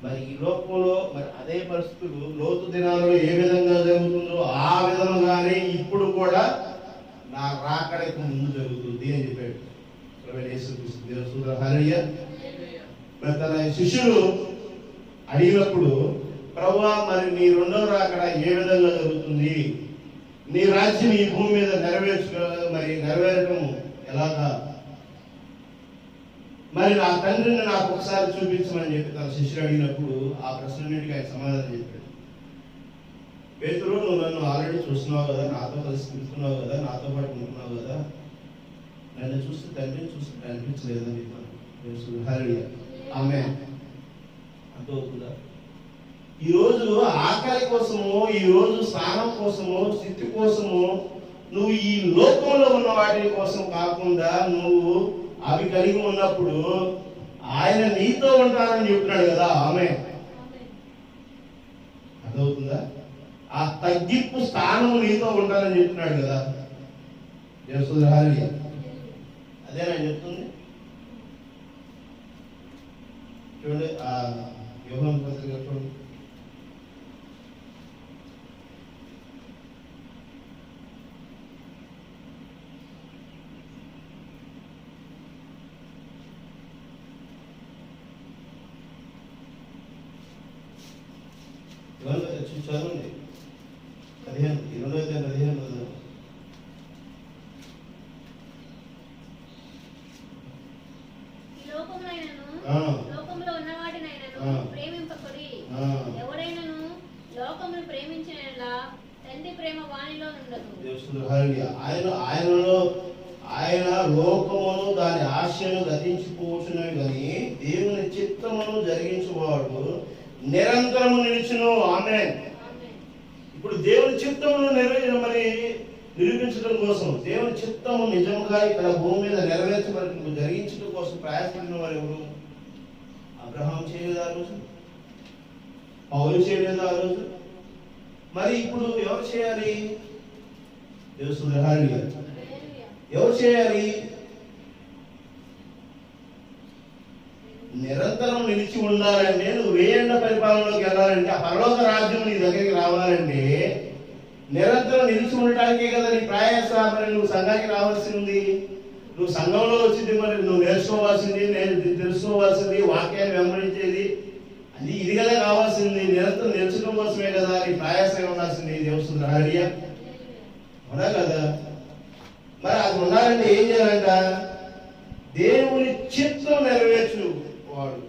మరి ఈ లోకంలో మరి అదే పరిస్థితులు లోతు దినాలలో ఏ విధంగా జరుగుతుందో ఆ విధంగానే ఇప్పుడు కూడా నా రాకడకు ముందు జరుగుతుంది అని చెప్పాడు దేవస్థానం. మరి తన శిష్యులు అడిగినప్పుడు, ప్రభువా మరి నీ రెండవ రాకడ ఏ విధంగా జరుగుతుంది? నీ రాజ్యం ఈ భూమి మీద నెరవేరటం ఎలాగా? మరి నా తండ్రిని నాకు ఒకసారి చూపించమని చెప్పి తన శిష్యుడు అడిగినప్పుడు ఆ ప్రశ్నన్నిటికీ ఆయన సమాధానం చెప్పాడు. పేతురు, నువ్వు నన్ను ఆల్రెడీ చూస్తున్నావు కదా, నాతో కలిసి తింటున్నావు కదా, నాతో పాటు ఉంటున్నావు కదా, నన్ను చూస్తే తండ్రిని చూస్తే అనిపించలేదని చెప్పాను. ఆమె అర్థమవుతుందా? ఈరోజు ఆకలి కోసము, ఈరోజు స్నానం కోసము, స్థితి కోసము నువ్వు ఈ లోకంలో ఉన్న వాటి కోసం కాకుండా నువ్వు అవి కలిగి ఉన్నప్పుడు ఆయన నీతో ఉంటానని చెప్తున్నాడు కదా. ఆమె అర్థమవుతుందా? ఆ తగ్గింపు స్థానం నీతో ఉంటానని చెప్తున్నాడు కదా. అదేనా చెప్తుంది? చూడండి ఆ యోహాను పత్రిక చూడండి. చదవండి 15. లోకంలో ఉన్నవాటినైనను ప్రేమింపకుడి. ఎవరైనను లోకమును ప్రేమించిన తండ్రి ప్రేమ వానిలో ఉండదు. ఆయన లోకమును దాని ఆశను గతించిపోచున్నవి కానీ దేవుని చిత్తమును జరిగించువాడు నిరంతరము నిలిచును. ఆమేన్. ఇప్పుడు దేవుని చిత్తమును నిరూపించడం కోసం, దేవుని చిత్తము నిజంగా ఇక్కడ భూమి మీద నెరవేర్చబడి జరిగించడం కోసం ప్రయాసపడిన వారు ఎవరు? అబ్రహాం చేయలేదు ఆ రోజు, పౌలు చేయలేదు ఆ రోజు. మరి ఇప్పుడు ఎవరు చేయాలి? ఎవరు చేయాలి? నిరంతరం నిలిచి ఉండాలంటే, నువ్వు వేయండ పరిపాలనలోకి వెళ్ళాలంటే, ఆ పరలోక రాజ్యం నీ దగ్గరికి రావాలంటే నిరంతరం నిలిచి ఉండటానికే కదా నీ ప్రయాస. మరి నువ్వు సంఘానికి రావాల్సింది, నువ్వు సంఘంలో వచ్చింది, మరి నువ్వు నేర్చుకోవాల్సింది, తెలుసుకోవాల్సింది, వాక్యాన్ని వెంబడించేది, అది ఇది కదా కావాల్సింది. నిరంతరం నిలిచడం కోసమే కదా నీ ప్రయాసం ఉండాల్సింది. దేవుని హల్లెలూయా, అవునా కదా? మరి అది ఉండాలంటే ఏం చేయాలంట? దేవుని చిత్తం నెరవేర్చు వాడు.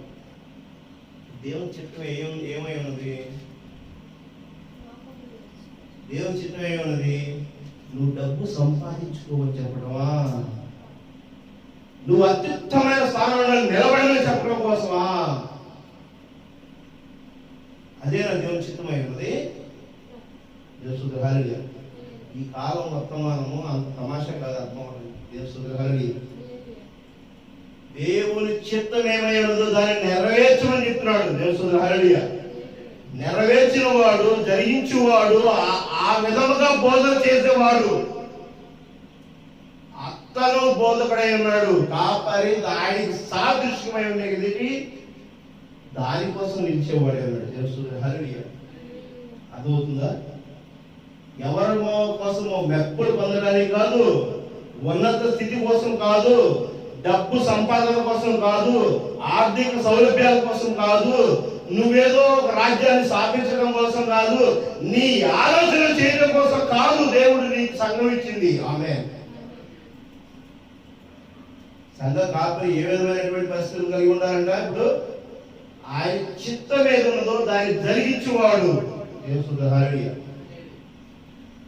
దేవుని చిత్తం ఏమై ఉన్నది? దేవుని చిత్తం ఏమన్నది? నువ్వు డబ్బు సంపాదించుకోవని చెప్పడమా? నువ్వు అత్యుత్తమైన స్థానంలో నిలబడమని చెప్పడం కోసమా? అదేనా దేవుని చిత్తమై ఉన్నది? హల్లెలూయా. ఈ కాలం వర్తమానము అంత తమాషా కాదు, అర్థం అవుతుంది. దేవుని చిత్తం ఏమై ఉన్నదో దాన్ని నెరవేర్చమని చెప్తున్నాడు. దేవుని హల్లెలూయా. నెరవేర్చిన వాడు, జరిగించువాడు, ఆ విధముగా బోధన చేసేవాడు. అత్తను బోధకుడై ఉన్నాడు, కాపరి దానికి సాదృశ్యమై ఉండేది, దానికోసం నిలిచేవాడే ఉన్నాడు. దేవుని హల్లెలూయా. అర్థమవుతుందా? ఎవరి కోసమో మెప్పులు పొందడానికి కాదు, ఉన్నత స్థితి కోసం కాదు, డబ్బు సంపాదన కోసం కాదు, ఆర్థిక సౌలభ్యాల కోసం కాదు, నువ్వేదో ఒక రాజ్యాన్ని స్థాపించడం కోసం కాదు, నీ ఆలోచన చేయడం కోసం కాదు దేవుడు నీకు సంఘం ఇచ్చింది. ఆమేన్. సంఘం కాపరి ఏ విధమైనటువంటి పరిస్థితులు కలిగి ఉండాలంట? ఇప్పుడు ఆయన చిత్తం ఏదున్నదో దాన్ని జరిగించేవాడు. దేవుని హల్లెలూయా.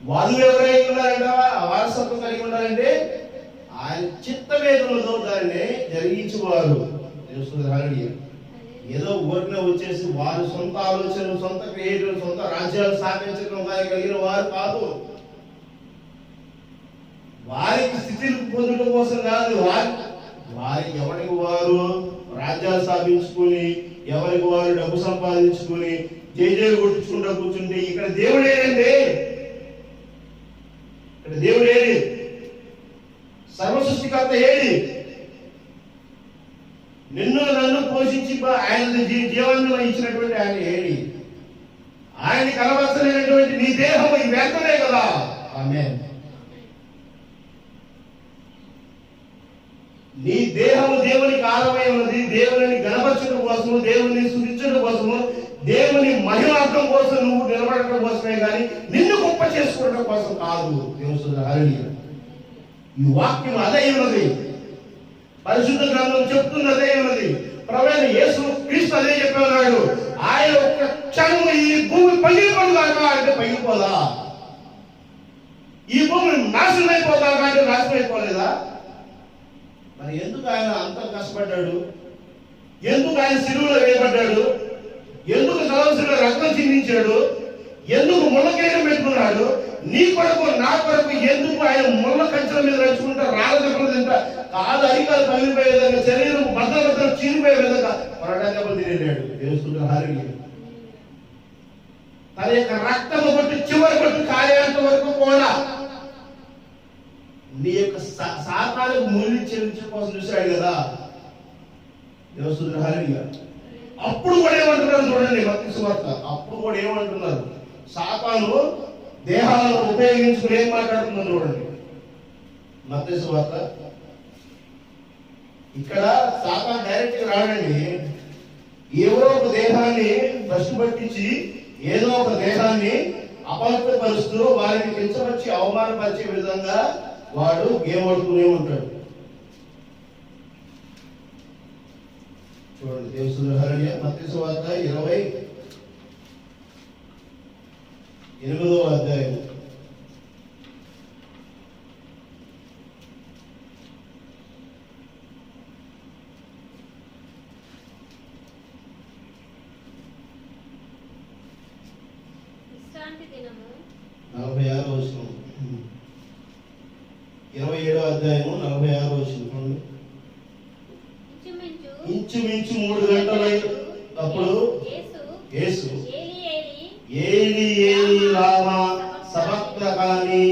వాళ్ళు ఎవరై ఉన్నారంట? వారసత్వం కలిగి ఉండాలంటే ఆయన చిత్తం ఏదున్నదో దాన్ని జరిగించేవాడు. దేవుని హల్లెలూయా. ఏదో ఊరిలో వచ్చేసి వారు సొంత ఆలోచనలు, సొంత క్రియేటివ్, సొంత రాజ్యాలు స్థాపించడం కలిగిన వారు కాదు. వారికి స్థితిని పొందడం కోసం కాదు, వారి ఎవరికి వారు రాజ్యాలు స్థాపించుకుని, ఎవరికి వారు డబ్బు సంపాదించుకుని జైలు కొట్టించుకుంటూ కూర్చుంటే ఇక్కడ దేవుడు ఏదండి? ఇక్కడ దేవుడు ఏది? సర్వ సృష్టికర్త ఏది? నిన్ను నన్ను పోషించి ఆయన జీవాన్ని ఇచ్చినటువంటి ఆయన ఏడి? ఆయన కనబరచలేనటువంటి నీ దేహం ఈ వ్యర్థమే కదా. ఆమేన్. నీ దేహము దేవునికి ఆలమై ఉన్నది. దేవుని గణపరచడం కోసము, దేవుని స్తుతించడం కోసము, దేవుని మహిమార్థం కోసం నువ్వు నిలబడటం కోసమే కానీ నిన్ను గొప్ప చేసుకోవడం కోసం కాదు. దేవుని హల్లెలూయా. ఈ వాక్యం అదే ఉన్నది, పరిశుద్ధ గ్రంథం చెప్తున్నదే ఉన్నది. ప్రభువైన యేసు క్రీస్తు అదే చెప్పేవాడు. ఆయన ఒక్క క్షణం ఈ భూమి పగిలిపోదాకా అంటే పగిలిపోదా? ఈ భూమి నాశనం అయిపోదాకా అంటే నాశనం అయిపోలేదా? మరి ఎందుకు ఆయన అంత కష్టపడ్డాడు? ఎందుకు ఆయన సిలువలో వేయబడ్డాడు? ఎందుకు సర్వస్సులో రక్తం చిందించాడు? ఎందుకు ముళ్ళకైనా పెట్టుకున్నాడు? నీ కొరకు నా కొరకు ఎందుకు ఆయన ముళ్ళ కంచెల మీద నడుచుకుంటా రాళ్ళ దెబ్బలు తింటా, కాదు అరికాలు పగిలిపోయే విధంగా, శరీరం బద్దలు చీలిపోయే విధంగా పరడా దెబ్బలు తినేడాడు. దేవుని హల్లెలూయా. తన యొక్క రక్తము కొట్టి చివరి కొట్టి కాలేంత వరకు కూడా నీ యొక్క సాతానుకు మూల్యం చెల్లించడం కోసం చూశాడు కదా. దేవుని హల్లెలూయా. అప్పుడు కూడా ఏమంటున్నారు చూడండి మత్తయి సువార్త. అప్పుడు కూడా ఏమంటున్నారు? సాతాను దేహాలను ఉపయోగించుకుని ఏం మాట్లాడుతుందో చూడండి మత్తయి సువార్త. ఇక్కడ సాతాను డైరెక్ట్ గా రాడండి. ఏదో ఒక దేహాన్ని భ్రష్టు పట్టించి, ఏదో ఒక దేహాన్ని అపవిత్రపరుస్తూ వారిని కించపరిచి అవమానపరిచే విధంగా వాడు గేమ్ ఆడుతూనే ఉంటాడు. చూడండి దేవుని హల్లెలూయా. మత్తయి సువార్త 28వ అధ్యాయం విశ్రాంతి దినము 46వ వచనం, 27వ అధ్యాయము 46వ వచనం చూడండి. ఇంచుమించు 3 గంటలై అప్పుడు యేసు ఏలీ ఏలీ లామా సబక్తనీ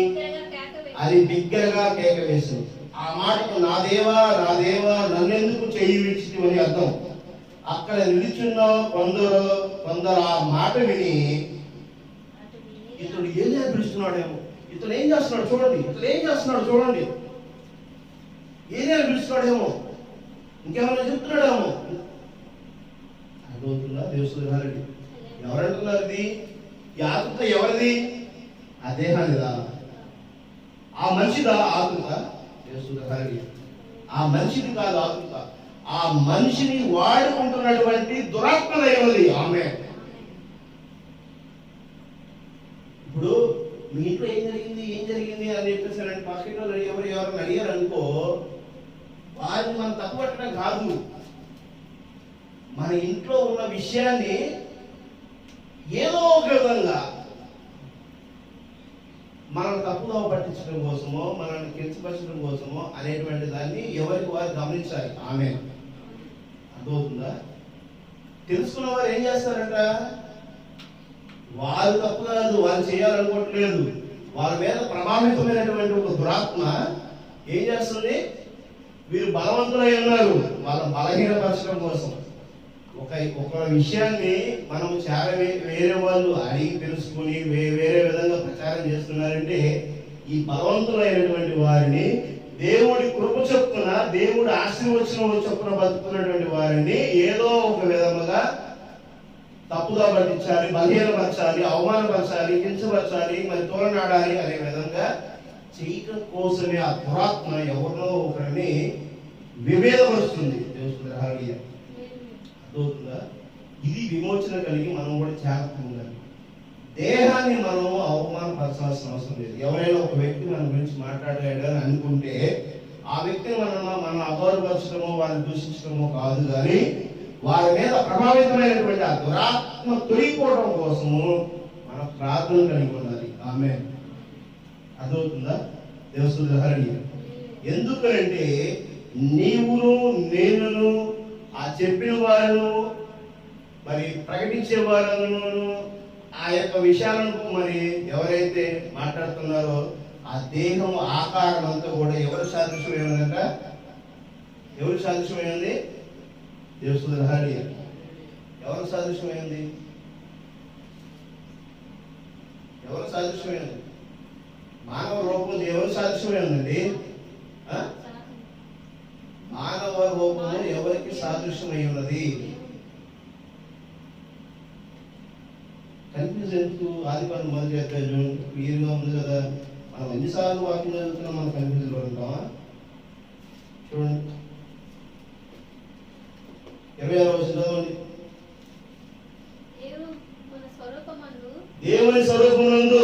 అని బిగ్గరగా కేక వేసింది. ఆ మాటకు నా దేవా నన్నెందుకు చెయ్యి విడిచితివని అర్థం. అక్కడ నిలుచున్న కొందరు ఆ మాట విని ఇతడు ఏలియా పిలుస్తున్నాడేమో, ఇతను ఏం చేస్తున్నాడు చూడండి, ఏలియా పిలుస్తున్నాడేమో, ఇంకేమైనా చెప్తున్నాడేమో అర్థమవుతుందా? దేవసుధారెడ్డి ఎవరంటున్నారు? ఇది ఈ ఆత్మత ఎవరిది? ఆ దేహానిదా? ఆ మనిషిదా ఆత్మత? దేవసుధారెడ్డి ఆ మనిషిది కాదు ఆత్మత, ఆ మనిషిని వాడుకుంటున్నటువంటి దురాత్మదైనది ఆమె. ఇప్పుడు మీ ఇంట్లో ఏం జరిగింది అని చెప్పేసి పక్కన ఎవరు అడిగారు అనుకో, వారిని మనం తప్పుపట్టడం కాదు, మన ఇంట్లో ఉన్న విషయాన్ని ఏదో ఒక విధంగా మనల్ని తప్పుగా పట్టించడం కోసమో, మనల్ని కించపరచడం కోసమో అనేటువంటి దాన్ని ఎవరికి వారు గమనించాలి. ఆమె అర్థమవుతుందా? తెలుసుకున్న వారు ఏం చేస్తారంట, వారు తప్పు కాదు, వారు చేయాలనుకోవట్లేదు, వారి మీద ప్రభావితమైనటువంటి ఒక దురాత్మ ఏం చేస్తుంది, వీరు బలవంతులై ఉన్నారు, వాళ్ళ బలహీనపరచడం కోసం ఒక విషయాన్ని మనం చాలా వేరే వాళ్ళు అడిగి తెలుసుకుని వేరే విధంగా ప్రచారం చేస్తున్నారంటే, ఈ బలవంతులైనటువంటి వారిని దేవుడి కృప చొప్పున, దేవుడి ఆశీర్వచనం చొప్పున బతుకున్నటువంటి వారిని ఏదో ఒక విధముగా తప్పుగా పట్టించాలి, బలహీనపరచాలి, అవమానపరచాలి, కించపరచాలి, మరి తోలనాడాలి అనే విధంగా చేయటం కోసమే ఆ దురాత్మ ఎవరినో ఒకరిని విభేదపరుస్తుంది. అర్థమవుతుందా? ఇది విమోచన కలిగి మనం కూడా జాగ్రత్తగా ఉండాలి. దేహాన్ని మనం అవమానపరచాల్సిన అవసరం లేదు. ఎవరైనా ఒక వ్యక్తి మన గురించి మాట్లాడాడు అని అనుకుంటే ఆ వ్యక్తిని మనం అగౌరవపరచడమో వారిని దూషించడమో కాదు, కానీ వారి మీద ప్రభావితమైనటువంటి ఆ దురాత్మ తొలగిపోవడం కోసము మనం ప్రార్థన కలిగి ఉండాలి. ఆమె అర్థమవుతుందా? దేవసుధారణి ఎందుకంటే నీవును నేనును ఆ చెప్పిన వారును మరి ప్రకటించే వారును ఆ యొక్క విషయాలను మరి ఎవరైతే మాట్లాడుతున్నారో ఆ దేహం ఆకారం అంతా కూడా ఎవరు సాదృశ్యమైనదంట? ఎవరు సాదృశ్యమైనది? దేవసుధారణి ఎవరు సాదృశ్యమైనది? ఎవరు సాదృశ్యమైనది? మానవ రూపం ఎవరు సాదృశ్యమైనదండి? మానవ రూపము ఎవరికి సాదృశ్యమై ఉన్నది? కన్ఫ్యూజ్ ఎందుకు? ఆదికాండం మొదటి అధ్యాయం క్లియర్గా ఉంది కదా. మనం ఎన్నిసార్లు వాక్యం చదువుతున్నాం, మనం కన్ఫ్యూజ్ ఉంటామా? చూడండి 26వ వచనం చదవండి. దేవుని స్వరూపమందు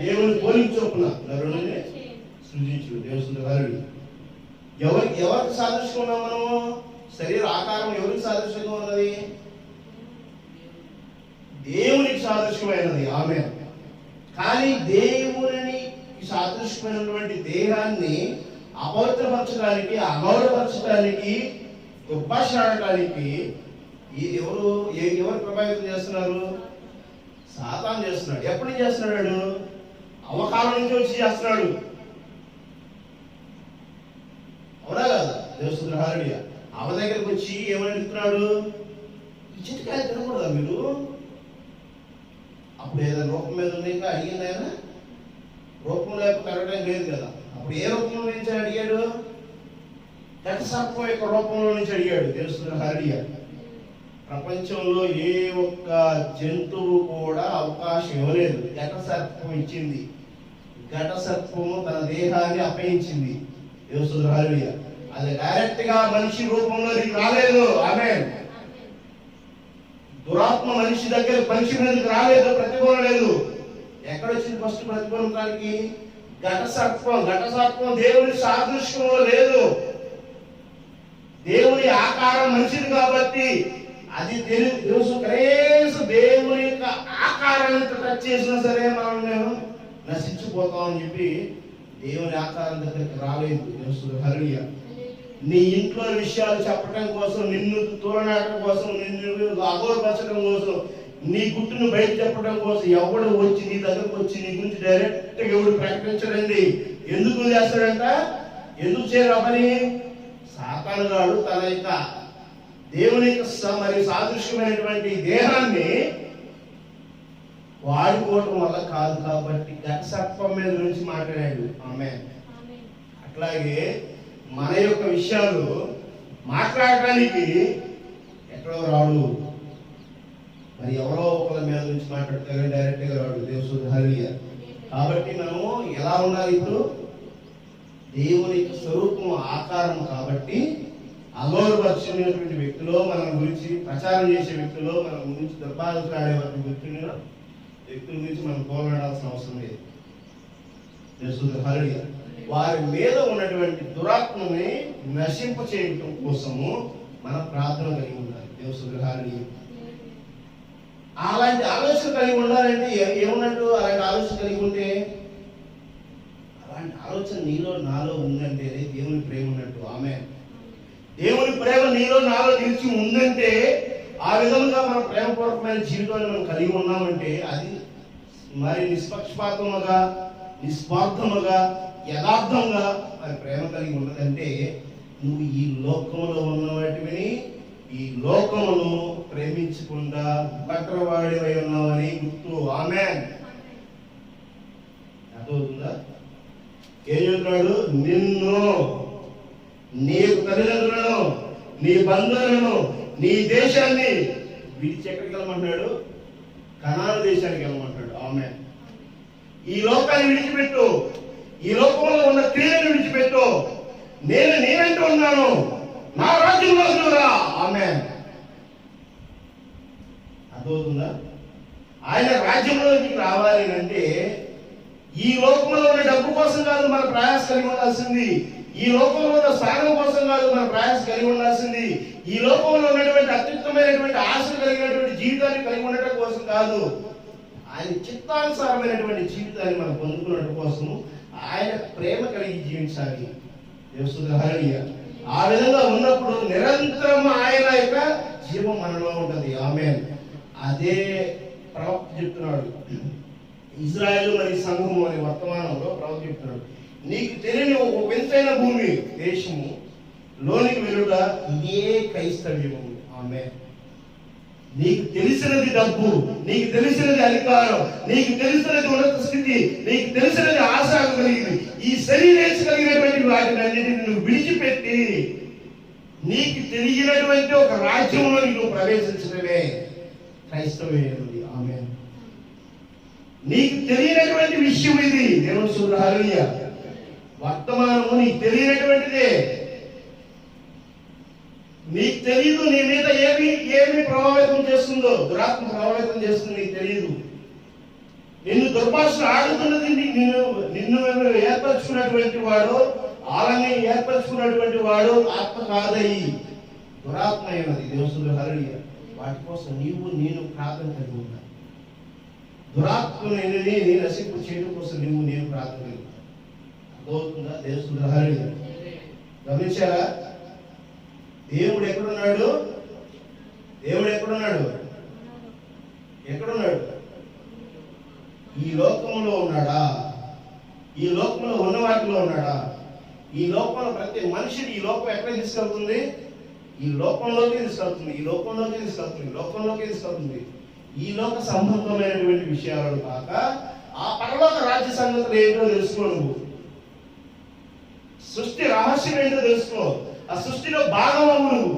దేవుని పోలిక చొప్పున నరుని సృజించు. దేవసుధారుడు ఎవరికి సాదృశ్యం ఉన్నాం మనము? శరీర ఆకారం ఎవరికి సాదృశ్యంగా ఉన్నది? దేవునికి సాదృశ్యమైనది. ఆమె కానీ దేవుని సాదృశ్యమైనటువంటి దేహాన్ని అపవిత్రపరచడానికి, అగౌరవపరచడానికి, దుర్భాషాడటానికి ఎవరు ప్రభావితం చేస్తున్నారు? సాతాను చేస్తున్నాడు. ఎప్పటి నుంచి చేస్తున్నాడు? అవకాశం నుంచి వచ్చి చేస్తున్నాడు. అవునా కదా? దేవసుధారుడి ఆమె దగ్గరికి వచ్చి ఏమని అడుగుతున్నాడు? ఈ చిటికాయలు తినకూడదా మీరు? అప్పుడు ఏదైనా రూపం మీద ఉంది, ఇంకా అడిగింది ఆయన రూపం లేకపోతే అడగడం లేదు కదా. అప్పుడు ఏ రూపంలో నుంచి అడిగాడు? ఘటసర్పం యొక్క రూపంలో నుంచి అడిగాడు. దేవసుధారుడి ప్రపంచంలో ఏ ఒక్క జంతువు కూడా అవకాశం ఇవ్వలేదు. ఘటసర్పం ఇచ్చింది. ఘటసర్పము తన దేహాన్ని అప్పగించింది. దేవసుధారుడి అది డైరెక్ట్ గా మనిషి రూపంలో రాలేదు. ఆమె దురాత్మ మనిషి దగ్గర మనిషి మీదకి రాలేదు, ప్రతిఫలం. ఎక్కడొచ్చింది ఫస్ట్ ప్రతిఫలించడానికి? ఘటసర్పం దేవుని సాదృశ్యంలో లేదు. దేవుని ఆకారం మనిషిది కాబట్టి అది తెలుసు. కనీసం దేవుని యొక్క ఆకారాన్ని టచ్ చేసినా సరే మనం నశించిపోతామని చెప్పి దేవుని ఆకారం దగ్గరికి రాలేదు. హల్లెలూయా. నీ ఇంట్లో విషయాలు చెప్పడం కోసం, నిన్ను తోలనాటం కోసం, నిన్ను అగౌరపరచడం కోసం, నీ గుట్టును బయట చెప్పడం కోసం ఎవడు వచ్చి నీ దగ్గరకు వచ్చి నీ గురించి డైరెక్ట్ ఎవడు ప్రకటించడండి. ఎందుకు చేస్తాడంట? ఎందుకు చేయరు పని? సాతాను గాడు తన యొక్క దేవుని యొక్క మరి సాదృశ్యమైనటువంటి దేహాన్ని వాడుకోవటం వల్ల కాదు. కాబట్టి సర్పం మీద నుంచి మాట్లాడాడు. ఆమేన్. అట్లాగే మన యొక్క విషయాలు మాట్లాడటానికి ఎక్కడో రాడు, మరి ఎవరో ఒకరి మీద నుంచి మాట్లాడితే కానీ డైరెక్ట్ గా రాడు. దేవుని హల్లెలూయా. కాబట్టి మనము ఎలా ఉండాలి? ఇప్పుడు దేవుని స్వరూపం ఆకారం కాబట్టి అగౌరవపరిచినటువంటి వ్యక్తులు, మన గురించి ప్రచారం చేసే వ్యక్తులు, మన గురించి దుర్భాషలాడే వ్యక్తుల గురించి మనం పోరాడాల్సిన అవసరం లేదు. హల్లెలూయా. వారి మీద ఉన్నటువంటి దురాత్మని నశింప చేయడం కోసము మనం ప్రార్థన కలిగి ఉండాలి. దేవుని హల్లెలూయా. అలాంటి ఆలోచన కలిగి ఉండాలంటే ఏమన్నట్టు? అలాంటి ఆలోచన కలిగి ఉంటే, అలాంటి ఆలోచన నీలో నాలో ఉందంటే దేవుని ప్రేమ ఉన్నట్టు. ఆమేన్. దేవుని ప్రేమ నీలో నాలో నిలిచి ఉందంటే, ఆ విధంగా మన ప్రేమపూర్వకమైన జీవితాన్ని మనం కలిగి ఉన్నామంటే, అది మరి నిష్పక్షపాతముగా, నిస్వార్థముగా, యథార్థంగా మరి ప్రేమ కలిగి ఉన్నదంటే, నువ్వు ఈ లోకంలో ఉన్న వాటిని, ఈ లోకమును ప్రేమించకుండా బట్టరవాడివై ఉన్నావని గుర్తు. ఆమేన్. అర్థమవుతుందా? ఏం చెప్తున్నాడు? నిన్ను, నీ తల్లిదండ్రులను, నీ బంధువులను, నీ దేశాన్ని విడిచి ఎక్కడికి వెళ్ళమంటున్నాడు? కనాను దేశానికి వెళ్ళమంటాడు. ఆమేన్. ఈ లోకాన్ని విడిచిపెట్టు, ఈ లోకంలో ఉన్న క్రియలను విడిచిపెట్టు. నేనంటూ ఉన్నాను, నా రాజ్యంలో రా. ఆమేన్. అర్థమవుతుందా? ఆయన రాజ్యంలోకి రావాలి అంటే ఈ లోకంలో ఉన్న డబ్బు కోసం కాదు మన ప్రయాస కలిగి ఉండాల్సింది. ఈ లోకంలో ఉన్న స్థానం కోసం కాదు మన ప్రయాస కలిగి ఉండాల్సింది. ఈ లోకంలో ఉన్నటువంటి అత్యుత్తమైనటువంటి ఆశలు కలిగినటువంటి జీవితాన్ని కలిగి ఉండటం కోసం కాదు. ఆయన చిత్తానుసారమైనటువంటి జీవితాన్ని మనం పొందుకున్నట్టు కోసం ఆయన ప్రేమ కలిగి జీవించాలి. హల్లెలూయా. ఆ విధంగా ఉన్నప్పుడు నిరంతరం ఆయన యొక్క జీవం మనలో ఉంటది. ఆమేన్. అదే ప్రవక్త చెప్తున్నాడు. ఇజ్రాయేలు మరి సంఘము అనే వర్తమానంలో ప్రవక్త చెప్తున్నాడు, నీకు తెలియని ఒక వింతైన భూమి దేశము లోనికి వెళ్ళుట ఇదే క్రైస్తవ్యము. ఆమేన్. నీకు తెలిసినది డబ్బు, నీకు తెలిసినది అధికారం, నీకు తెలిసినది ఉన్నత స్థితి, నీకు తెలిసినది ఆశ కలిగింది, ఈ శరీరేశ కలిగినటువంటి వాటిని అన్నిటిని నువ్వు విడిచిపెట్టి నీకు తెలియనటువంటి ఒక రాజ్యంలో నువ్వు ప్రవేశించడమే క్రైస్తవ్యం. ఆమేన్. నీకు తెలియనటువంటి విషయం ఇది. దేవుని హల్లెలూయా. వర్తమానము నీకు తెలియనటువంటిదే. నీకు తెలియదు నీ మీద ఏమి ప్రభావితం చేస్తుందో. దురాత్మ ప్రభావితం చేస్తుంది, నీకు తెలియదు. నిన్ను దుర్భాషలు ఆడుతున్నది నిన్ను ఏర్పరచుకున్నటువంటి వాడు, అలానే ఏర్పరచుకున్నటువంటి వాడు ఆత్మ కాదయి దురాత్మ అయినది. దేవుని హల్లెలూయా. వాటి కోసం నేను ప్రార్థన కలిగి ఉంటాను. దురాత్మని నశింపు చేయడం కోసం నేను ప్రార్థన కలిగి ఉంటాను. అర్థమవుతుందా? దేవుని హల్లెలూయా. గమనించారా? దేవుడు ఎక్కడున్నాడు? దేవుడు ఎక్కడున్నాడు? ఎక్కడున్నాడు? ఈ లోకంలో ఉన్నాడా? ఈ లోకంలో ఉన్న వాటిలో ఉన్నాడా? ఈ లోకంలో ప్రతి మనిషిని ఈ లోకం ఎక్కడ తీసుకెళ్తుంది? ఈ లోకంలోకి తీసుకెళ్తుంది, ఈ లోకంలోకి తీసుకెళ్తుంది, లోకంలోకి తీసుకెళ్తుంది. ఈ లోక సంబంధమైనటువంటి విషయాలను కాక ఆ పరలోక రాజ్య సంగతులు ఏంటో తెలుసుకో. నువ్వు సృష్టి రహస్యం ఏంటో తెలుసుకో. ఆ సృష్టిలో భాగం అవ్వు నువ్వు.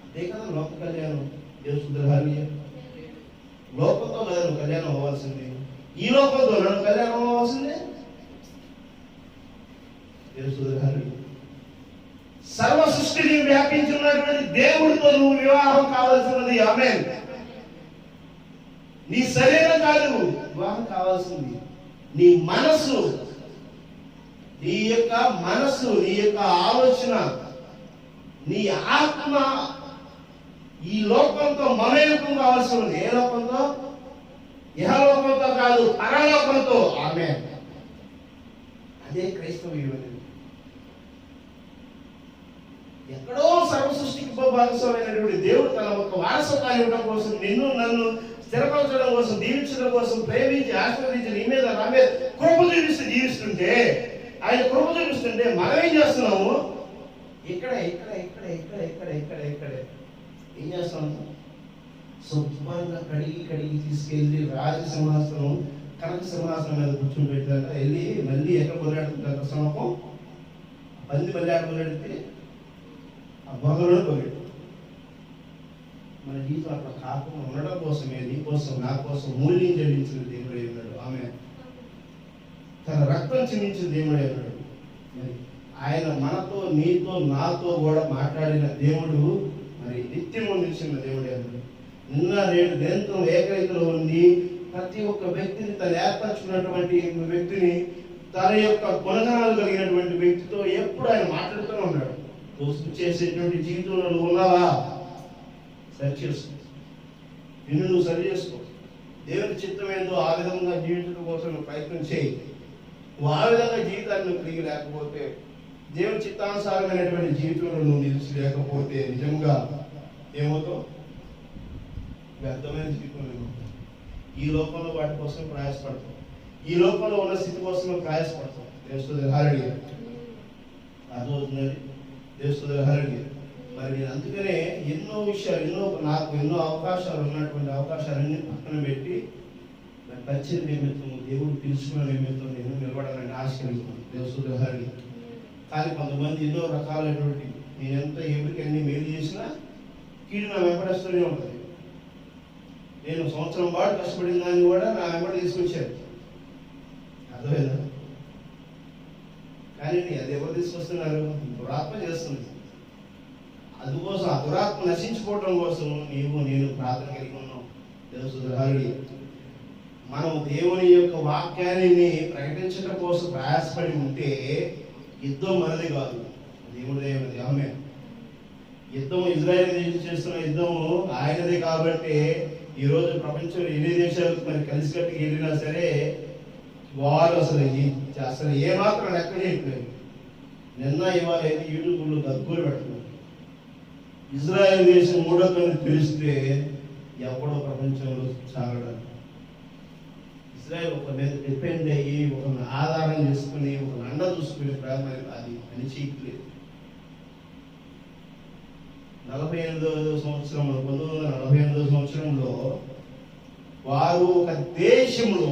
అదే కదా లోక కళ్యాణం. దేవుని హల్లెలూయా. లోకంతో కదా నువ్వు కళ్యాణం అవ్వాల్సింది. ఈ లోకంతో నన్ను కళ్యాణం అవ్వాల్సిందే. దేవుని హల్లెలూయా. సర్వ సృష్టిని వ్యాపించున్నటువంటి దేవుడితో నువ్వు వివాహం కావాల్సినది. ఆమేన్. నీ శరీరం కాదు వివాహం కావాల్సింది, నీ మనసు, నీ యొక్క మనసు, నీ యొక్క ఆలోచన, నీ ఆత్మ ఈ లోకంతో మమేకం కావాల్సి ఉంది. ఏ లోకంతో? ఇహలోకంతో కాదు, పరలోకంతో. ఆమేన్. అదే క్రైస్తవ జీవనం. ఎక్కడో సర్వ సృష్టికి భాగస్వామైనటువంటి దేవుడు తన ఒక వారసత్వాన్ని ఇవ్వడం కోసం, నిన్ను నన్ను స్థిరపరచడం కోసం, దీవించడం కోసం, ప్రేమించి ఆశీర్వదించి నీ మీద నా మీద కృప చూపిస్తూ జీవిస్తుంటే, ఆయన కృప చూపిస్తుంటే మనం ఏం చేస్తున్నాము? ఇక్కడ ఇక్కడ ఇక్కడ ఇక్కడ ఇక్కడ ఇక్కడ ఇక్కడ ఏం చేస్తున్నాము? శుభ్రంగా కడిగి తీసుకెళ్ళి రాజసింహాసనం, కనక సింహాసనం మీద కూర్చొని పెట్టాక వెళ్ళి మళ్ళీ ఎక్కడ మొదలెడుతుంటారు? సమకం మళ్ళీ ఆడ మొదలెడితే ఆ బొమ్మలో పోయాడు. మన జీవితం అట్లా కాకుండా ఉండడం కోసమే, నీ కోసం నా కోసం మూల్యం చెల్లించిన దేవుడే ఉన్నాడు. ఆమె తన రక్తం చెల్లించిన దేవుడే ఉన్నాడు. మరి ఆయన మనతో, నీతో, నాతో కూడా మాట్లాడిన దేవుడు మరి నిత్యము నిలిచిన దేవుడే ఉన్నాడు. నిన్న నేడు నిరంతరం ఏకైకలో ఉండి ప్రతి ఒక్క వ్యక్తిని తను ఏర్పరచుకున్నటువంటి వ్యక్తిని, తన యొక్క గుణగణాలు కలిగినటువంటి వ్యక్తితో ఎప్పుడు ఆయన మాట్లాడుతూనే ఉన్నాడు. నువ్వు చేసేటువంటి జీవితంలో నువ్వు ఉన్నావా? సరి చేసుకో, నిన్ను నువ్వు సరి చేసుకో. దేవుని చిత్తం ఏందో ఆ విధంగా జీవించడం కోసం నువ్వు ప్రయత్నం చేయి. నువ్వు ఆ విధంగా జీవితాన్ని నువ్వు కలిగి లేకపోతే, దేవుని చిత్తానుసారమైనటువంటి జీవితంలో నువ్వు నిలిచి లేకపోతే నిజంగా ఏమవుతావు? వ్యర్థమైన జీవితంలో ఈ లోకంలో వాటి కోసం ప్రయాసపడతాం, ఈ లోకంలో ఉన్న స్థితి కోసం ప్రయాసపడతాం. దేవుని హల్లెలూయా. అర్థమవుతున్నది? దేవుని హల్లెలూయా. మరి నేను అందుకనే ఎన్నో విషయాలు, నాకు ఎన్నో అవకాశాలు ఉన్నటువంటి అవకాశాలన్నీ పక్కన పెట్టి మరి పరిచయం నిమిత్తం, దేవుడు పిలుచుకున్న నిమిత్తం నేను నిలబడాలని ఆశ కలిగినాను. దేవుని హల్లెలూయా. కానీ కొంతమంది ఎన్నో రకాలైనటువంటి, నేను ఎంత ఎవరికి అన్ని మేలు చేసినా కీడు నా వెంబడిస్తూనే ఉంటుంది. నేను సంవత్సరం పాటు కష్టపడిన దాన్ని కూడా నా వెంబడి తీసుకొచ్చారు. అర్థమైందా? కానీ అది ఎవరు తీసుకొస్తున్నారు? దురాత్మ చేస్తుంది. అందుకోసం ఆ దురాత్మ నశించుకోవడం కోసం నేను ప్రార్థన కలిగి ఉన్నాం. దేవుని హల్లెలూయా. మనం దేవుని యొక్క వాక్యాన్ని ప్రకటించడం కోసం ప్రయాసపడి ఉంటే యుద్ధం మనది కాదు, దేవుడిదే. ఆమె యుద్ధం ఇజ్రాయెల్ దేశం చేస్తున్న యుద్ధము ఆయనదే. కాబట్టి ఈరోజు ప్రపంచంలో ఎన్ని దేశాలకు మరి కలిసికట్టుకు వెళ్ళినా సరే వారు అసలు ఏమాత్రం లెక్క చేయట్లేదు. నిన్న ఇవాళ యూట్యూబ్లో దగ్గులు పెడుతున్నారు. ఇజ్రాయెల్ దేశం మూడో కన్ను తెలిస్తే ఎవడో ప్రపంచంలో సాగడం. ఇజ్రాయెల్ ఒక మీద డిపెండ్ అయ్యి, ఒక ఆధారం చేసుకుని, ఒక అండ చూసుకునే ప్రేమ అది అని చేయట్లేదు. 48వ సంవత్సరంలో, 1948వ సంవత్సరంలో వారు ఒక దేశంలో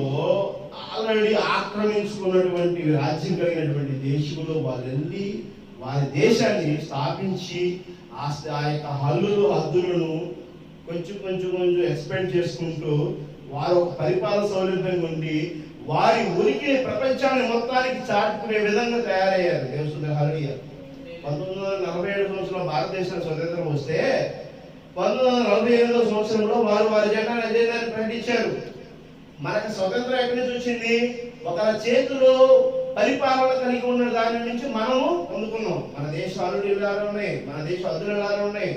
ఆల్రెడీ ఆక్రమించుకున్నటువంటి రాజ్యం కలిగినటువంటి దేశంలో వాళ్ళు వెళ్ళి వారి దేశాన్ని స్థాపించి ఆ యొక్క హద్దులను కొంచెం ఎక్స్పెండ్ చేసుకుంటూ వారు ఒక పరిపాలన సౌలభ్యంగా ఉండి వారి ఉనికి ప్రపంచాన్ని మొత్తానికి చాటుకునే విధంగా తయారయ్యారు. దేవుని హల్లెలూయా. 1947 సంవత్సరంలో భారతదేశం స్వతంత్రం వస్తే 1948వ సంవత్సరంలో వారు వారి జెండాన్ని ప్రకటించారు. మనకు స్వతంత్రం ఎక్కడి నుంచి వచ్చింది? ఒకరి చేతిలో పరిపాలన కలిగి ఉన్న దాని నుంచి మనము పొందుకున్నాం. మన దేశ అల్లుడు ఎలాగా ఉన్నాయి, మన దేశ హద్దులు ఎలాగా ఉన్నాయి,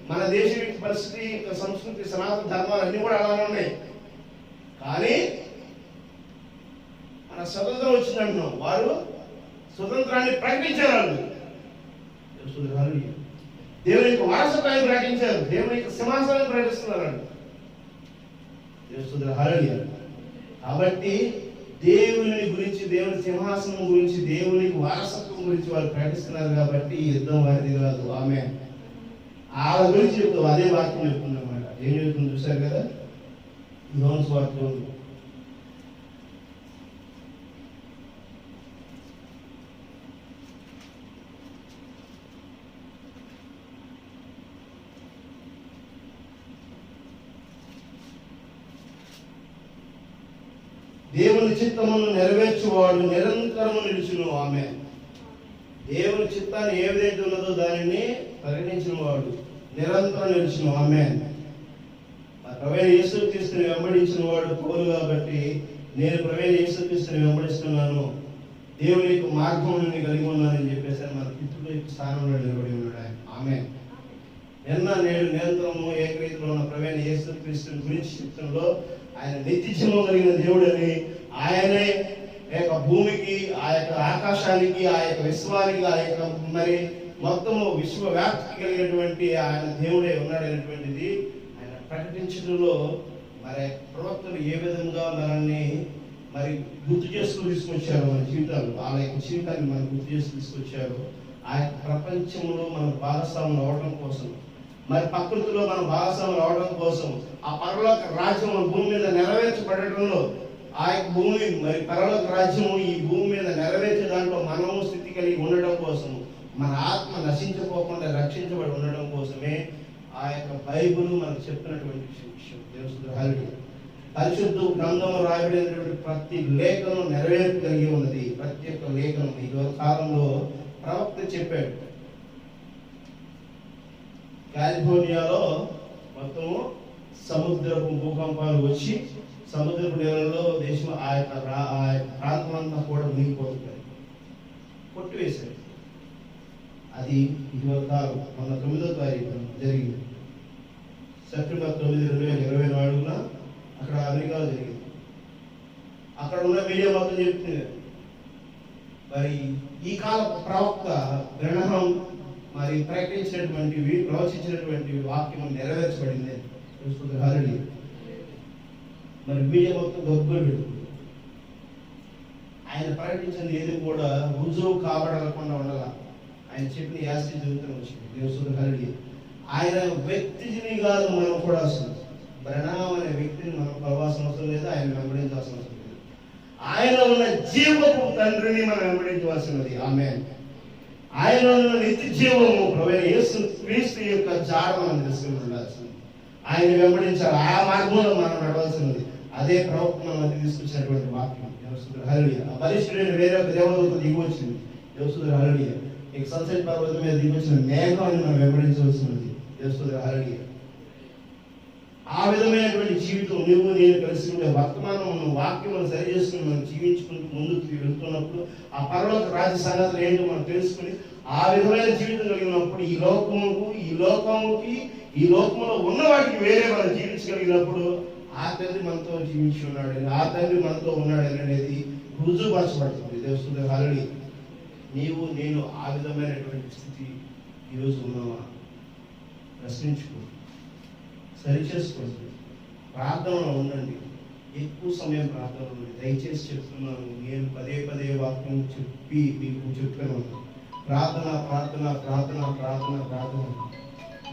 మన దేశ పరిస్థితి, సంస్కృతి, సనాతన ధర్మాలు అన్ని కూడా అలానే ఉన్నాయి. కానీ మన స్వతంత్రం వచ్చిందంటున్నాం, వారు స్వతంత్రాన్ని ప్రకటించారు. దేవుని యొక్క వారసత్వాన్ని ప్రకటించారు, దేవుని యొక్క సింహాసనాన్ని ప్రకటిస్తున్నారు. హల్లెలూయా. కాబట్టి దేవుని గురించి, దేవుని సింహాసనం గురించి, దేవుని వారసత్వం గురించి వారు ప్రకటిస్తున్నారు. కాబట్టి యుద్ధం వారిది కాదు. ఆమె వాళ్ళ గురించి చెప్తాం, అదే వాక్యం చెప్తుంది అన్నమాట. ఏం చెప్తుంది చూశారు కదా, యోహాను సువార్తలో. దేవుని చిత్తమును నెరవేర్చువాడు నిరంతరము నిలుచును. ఆమె దేవుని చిత్తాన్ని ఏ విధంగా ఉన్నదో దానిని ప్రకటించిన వాడు నిరంతరం నిలుచును. ఆమె ప్రవీణ యేసుక్రీస్తుని వెంబడించిన వాడు పౌలు. కాబట్టి నేను ప్రవీణ యేసుక్రీస్తుని వెంబడిస్తున్నాను, దేవుని యొక్క మార్గం కలిగి ఉన్నానని చెప్పేసి మన పితృల యొక్క స్థానంలో నిలబడి ఉన్నాడు ఆయన. ఆమె నిన్న నేడు నిరంతరము ఏకరీతిలో ఉన్న ప్రవేణ యేసుక్రీస్తుని గురించి చెప్తున్నలో ఆయన నిత్యజీవం కలిగిన దేవుడని, ఆయనే ఆ యొక్క భూమికి, ఆ యొక్క ఆకాశానికి, ఆ యొక్క విశ్వానికి, ఆ యొక్క మరి మొత్తము విశ్వవ్యాప్తి కలిగినటువంటి ఆయన దేవుడే ఉన్నాడనేటువంటిది ఆయన ప్రకటించడంలో మరి ప్రవక్తలు ఏ విధంగా మనల్ని మరి గుర్తు చేసుకుని తీసుకొచ్చారు. మన జీవితాలు, వాళ్ళ యొక్క జీవితాన్ని మనం గుర్తు చేసి తీసుకొచ్చారు. ఆ యొక్క ప్రపంచంలో మనం భాగస్వాములు అవడం కోసం, మరి ప్రకృతిలో మనం భాగస్వాములు అవడం కోసం, ఆ పరలోక రాజ్యం భూమి మీద నెరవేర్చబడటంలో, ఆ యొక్క భూమి మరి పరలోక రాజ్యము ఈ భూమి మీద నెరవేర్చే దాంట్లో మనము స్థితి కలిగి ఉండడం కోసం, మన ఆత్మ నశించుకోకుండా రక్షించబడి ఉండడం కోసమే ఆ యొక్క బైబిల్ మనకు చెప్పినటువంటి విషయం. దేవుడు పరిశుద్ధ గ్రంథంలో రాయబడినటువంటి ప్రతి లేఖనం నెరవేర్పు కలిగి ఉన్నది. ప్రతి ఒక్క లేఖనం ఈ కాలంలో ప్రవక్త చెప్పాడు. కాలిఫోర్నియాలో మొత్తము సముద్రపు భూకంపాలు వచ్చి సముద్రపు నేలలో దేశం ఆ యొక్క ప్రాంతం అంతా కూడా మునిగిపోతుంది, కొట్టివేశారు. అది ఇటీవల మొన్న 9వ తారీఖు జరిగింది. సెప్టెంబర్ 9, 2024 అక్కడ అమెరికాలో జరిగింది. అక్కడ ఉన్న మీడియా మొత్తం చెప్తుంది. మరి ఈ కాల ప్రవక్త గ్రహణం మరి ప్రవచించినటువంటి వాక్యం నెరవేర్చబడింది. మరి మీడియా మొత్తం గొప్పలు ఆయన ప్రకటించింది ఏది కూడా రుజువు కాబడకుండా ఉండాల. ఆయన చెప్పిన యాస్తి జీవితం వచ్చింది. దేవుడు హరి ఆయన వ్యక్తిని కాదు మనం కూడా బ్రహ్నాం అనే వ్యక్తిని మనం కలవాల్సిన అవసరం లేదు, ఆయన వెంబడించాల్సిన అవసరం లేదు. ఆయన ఉన్న జీవపు తండ్రిని మనం వెంబడించవలసినది. ఆమేన్. ఆయన ఉన్న నిత్య జీవము ప్రభువైన యేసుక్రీస్తు యొక్క జాడ మనం తెలుసుకుని ఉండాల్సింది. ఆయన వెంబడించాలి, ఆ మార్గంలో మనం నడవాల్సినది. అదే ప్రవక్త మనం మధ్య తీసుకొచ్చినటువంటి వాక్యం. హల్లెలూయా. ఆ బలిష్ఠుడైన వేరే ఒక దేవదూత దిగి వచ్చింది. దేవుడు హల్లెలూయా. ఈ సన్సెట్ పర్వతం మీద దిగి వచ్చిన మేఘాన్ని మనం వెంబడించవలసినది. దేవుడు హల్లెలూయా. ఆ విధమైనటువంటి జీవితం నువ్వు నేను కలిసి ఉండే వర్తమానం వాక్యం సరి చేసుకుని మనం జీవించుకుంటూ ముందుకు వెళ్తున్నప్పుడు ఆ పరలోక రాజ్య సంగతులు ఏంటో మనం తెలుసుకుని ఆ విధమైన జీవితం కలిగినప్పుడు ఈ లోకంలో ఉన్న వాటికి వేరే మనం జీవించగలిగినప్పుడు ఆ తండ్రి మనతో జీవించి ఉన్నాడని, ఆ తండ్రి మనతో ఉన్నాడని అనేది రుజువుపరచబడుతుంది. దేవుడు హల్లెలూయా. నీవు నేను ఆ విధమైనటువంటి స్థితి ఈరోజు ఉన్నావా? ప్రశ్నించుకో, సరిచేసుకోండి, ప్రార్థనలో ఉండండి, ఎక్కువ సమయం ప్రార్థనలో ఉండండి. దయచేసి చెప్తున్నాను, నేను పదే పదే వాక్యం చెప్పి మీకు చెప్పాను. ప్రార్థన ప్రార్థన ప్రార్థన ప్రార్థన ప్రార్థన.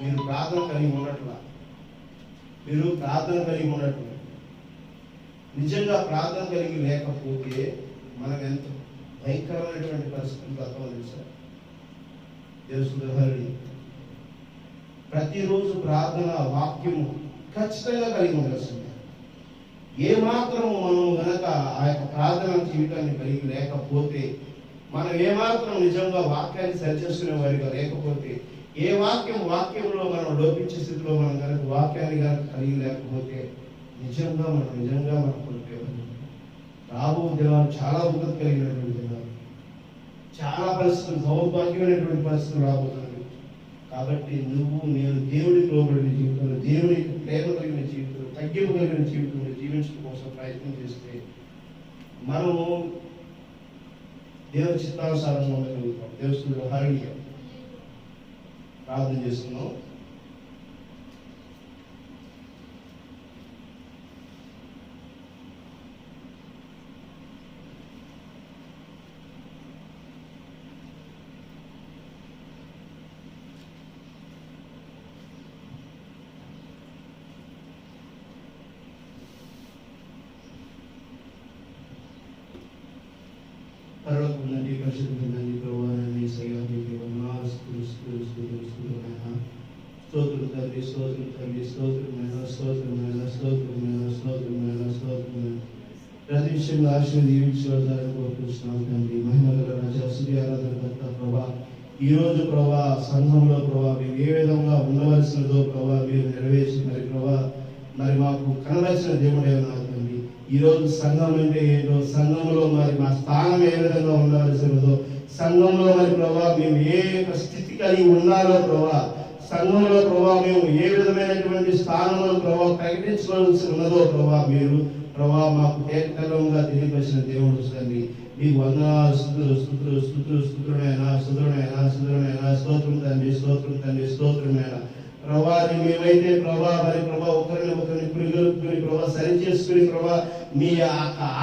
మీరు ప్రార్థన కలిగి ఉన్నట్ల నిజంగా ప్రార్థన కలిగి లేకపోతే మనం ఎంత భయంకరమైనటువంటి పరిస్థితులు తప్పని తెలుసారు. దేవుడు హల్లెలూయా. ప్రతిరోజు ప్రార్థన వాక్యము ఖచ్చితంగా కలిగి ఉండాల్సింది. ఏ మాత్రము మనం గనక ఆ యొక్క ప్రార్థన జీవితాన్ని కలిగి లేకపోతే, మనం ఏమాత్రం నిజంగా వాక్యాన్ని సరిచేసుకునే వారిగా లేకపోతే, ఏ వాక్యంలో మనం లోపించే స్థితిలో మనం కనుక వాక్యాన్ని కనుక కలిగి లేకపోతే నిజంగా మనం కోల్పోయేవాళ్ళం. రాబో దినాలు చాలా ఉన్నతి కలిగినటువంటి దినాలు, చాలా పరిస్థితులు, దౌర్భాగ్యమైనటువంటి పరిస్థితులు రాబోతున్నాయి. కాబట్టి నువ్వు నేను దేవుడికి లోబడిన జీవితంలో, దేవుని ప్రేమ కలిగిన జీవితంలో, తగ్గింపు కలిగిన జీవితంలో జీవించడం కోసం ప్రయత్నం చేస్తే మనము దేవుని చిత్తానుసారంగా ఉండగలుగుతాం. దేవుడు హల్లెలూయా. ప్రార్థన చేస్తున్నాం. పరలోకమునండి పరిశుద్ధుడైన ప్రభువాని సయ్యానికి వందనాలు, స్తోత్రం తండ్రి, స్తోత్రం. ప్రతి విషయంలో ఆశీర్వదించాలని కోరుకుంటున్నాం తండ్రి. మహిమగల రాజా, స్తుతి ఆరాధన కర్త ప్రభా, ఈ రోజు ప్రభా సంఘంలో ప్రభా మేము ఏ విధంగా ఉండవలసినదో ప్రభా మీరు నెరవేర్చి మరి మాకు కనవలసిన దేవుడే ఉన్నారు తండ్రి. ఈ రోజు సంఘం అంటే ఏంటో, సంఘంలో మరి మా స్థానం ఏ విధంగా ఉండవలసినదో, సంఘంలో మరి ప్రభా మేము ఏ స్థితి కలిగి ఉండాలో ప్రభా, సంఘంలో ప్రభా మేము ఏ విధమైనటువంటి స్థానంలో ప్రభా ప్రకటించవలసి ఉన్నదో ప్రభా మీరు ప్రభా మాకు ఏకకాలంగా తెలియపరిచిన దేవుడు తండ్రి. మీకు వందనాలు, స్తుతులైనా స్తోత్రం తండ్రి, స్తోత్రమైనా ప్రభా మేమైతే ప్రభా మరి ప్రభా ఒకరిని పురిగొల్పుకుని ప్రభా సరి చేసుకుని ప్రభా మీ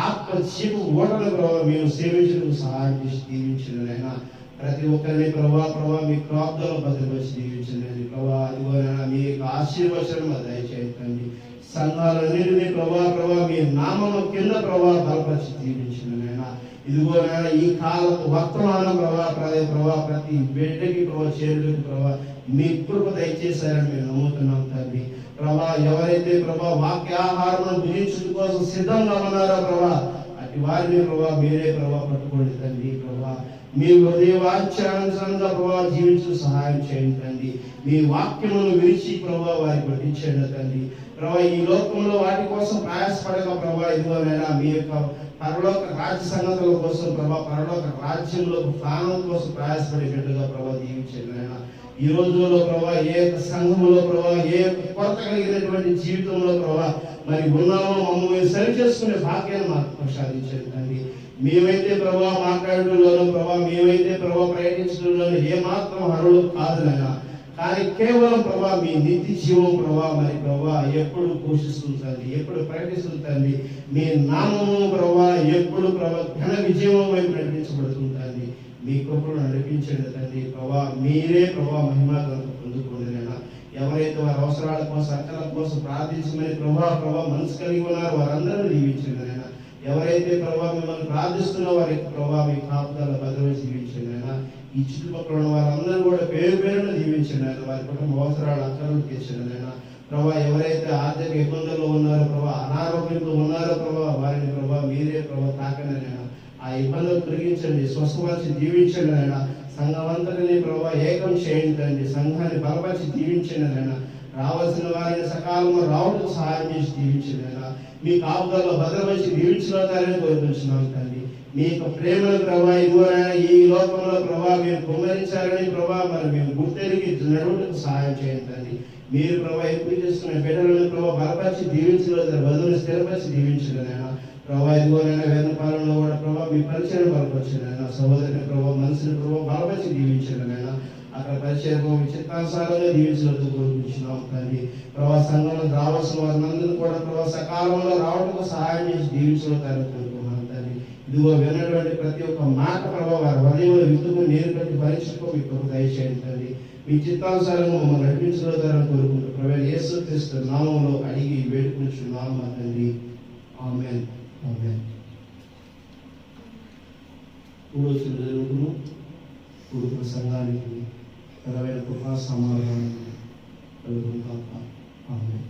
ఆత్మ చీపు ఓటను ప్రభా మేము సేవించడానికి సహాయం చేసి దీవించినైనా ప్రతి ఒక్కరిని ప్రభా మీ క్రాప్లో భద్రపరిచి దీవించండి ప్రభా. అదిగోనైనా మీ యొక్క ఆశీర్వచనం దయచేయండి. సంఘాలన్నింటినీ ప్రభా మీ నామము కింద ప్రభా బలపరిచి దీవించినైనా ఇదిగోనైనా ఈ కాలపు వర్తమానం ప్రభా ప్రతి బిడ్డకి ప్రభా చేరుడికి ప్రభా మీ కృప దయచేశారని మేము నమ్ముతున్నాం తండ్రి. ప్రభా ఎవరైతే ప్రభా వాక్యాహారం భుజించడం కోసం సిద్ధంగా ఉన్నారో ప్రభా అటు వారిని ప్రభా మీరే ప్రభా పట్టుకోండి తండ్రి. ప్రభా మీ హృదయ వాక్యానుసారంగా ప్రభా జీవించడం సహాయం చేయండి తండ్రి. మీ వాక్యమును విరిచి ప్రభా వారికి పట్టించండి తండ్రి. ప్రభా ఈ లోకంలో వాటి కోసం ప్రయాసపడక ప్రభా ఇదిగోనైనా మీ యొక్క పరలోక రాజ్య సంగతుల కోసం ప్రభా పరలోక రాజ్యంలో స్థానం కోసం ప్రయాసపడేటట్టుగా ప్రభా దీవించండి నాయన. ఈ రోజుల్లో ప్రభా ఏ సంఘంలో ప్రభా ఏ కొరత కలిగినటువంటి జీవితంలో ప్రభా మరి ఉన్నామో మమ్మల్ని సరి చేసుకునే భాగ్యాన్ని మాకు ప్రసాదించండి తండ్రి. మేమైతే ప్రభా మాట్లాడడంలోనూ ప్రభా మేమైతే ప్రభా ప్రయత్నించడంలోనూ ఏమాత్రం అర్హులు కాదు నాయన. కానీ కేవలం ప్రభా మీ నిత్య జీవం ప్రభా మరి ప్రభా ఎప్పుడు పోషిస్తుందండి, ఎప్పుడు ప్రకటిస్తుందండి. మీ నామము ప్రభా ఎప్పుడు ప్రభా ఘన విజయం వైపు నడిపించబడుతుందండి. మీ కృపను నడిపించండి తండ్రి. ప్రభా మీరే ప్రభా మహిమాగ్రంథం పొందుకోండి నాయన. ఎవరైతే వారి అవసరాల కోసం అక్కల కోసం ప్రార్థించమని ప్రభా మనసు కలిగి ఉన్నారో వారందరూ దీవించండి నాయన. ఎవరైతే ప్రభా మిమ్మల్ని ప్రార్థిస్తున్న వారికి ప్రభా మీ కాపుదల భద్రత దీవించండి నాయన. ఈ చుట్టుపక్కల ఉన్న వారందరూ కూడా పేరును దీవించండి ఆయన. వారి కుటుంబ అవసరాలు అక్కలు తీర్చండి ఆయన. ప్రభా ఎవరైతే ఆర్థిక ఇబ్బందుల్లో ఉన్నారో ప్రభా అనారోగ్యంతో ఉన్నారో ప్రభా వారిని ప్రభా మీరే ప్రభా తాకండి ఆయన. ఆ ఇబ్బందులు తొలగించండి, స్వస్థపరిచి దీవించండి ఆయన. సంఘమంతటిని ప్రభా ఏకం చేయండి, సంఘాన్ని బలపరిచి దీవించండి ఆయన. రావాల్సిన వారిని సకాలంలో రావడానికి సహాయం చేసి దీవించండి ఆయన. మీ కాపుదల్లో భద్రపరిచి దీవించడానికి కోరుకుంటున్నాం తండ్రి. మీ యొక్క ప్రేమను ప్రభా ఇదిగోనైనా ఈ లోకంలో ప్రభా మీరు కుమ్మరించారని ప్రభా మరి మేము గుర్తెరిగి నడువుటకు సహాయం చేయండి. మీరు ప్రభా ఎక్కువ చేసుకునే బిడ్డలను ప్రభా బలపరిచి దీవించలేదు, బదులు స్థిరపరిచి దీవించలేదు ఆయన. ప్రభా ఇదిగోనైనా వేద పాలనలో కూడా ప్రభా మీ పరిచయం బలపరిచింది ఆయన. సహోదరుని ప్రభా మనసుని ప్రభా బలపరిచి దీవించలేదు ఆయన. అక్కడ పరిచయం మీ చిత్తానుసారంగా దీవించినట్టు కోరుకుంటున్నాం తండ్రి. ప్రభా సంఘంలో రావాల్సిన వారిని కూడా ప్రభా సకాలంలో రావడానికి సహాయం చేసి దీవించడానికి కోరుకున్నాం తండ్రి. ఇదిగో విన్నటువంటి ప్రతి ఒక్క మాట ప్రభావ వారి హృదయంలో విత్తుకుని నీరు కట్టి పరీక్షకు మీకు దయచేయండి తండ్రి. మీ చిత్తానుసారంగా మమ్మల్ని నడిపించగలుగుతారని కోరుకుంటూ ప్రభు యేసుక్రీస్తు నామములో అడిగి వేడుకుంటున్నాము తండ్రి. ఆమేన్. ఆమేన్. కూడుకున్న సంఘానికి కృపా సమాధానం కలుగును కాక. ఆమేన్.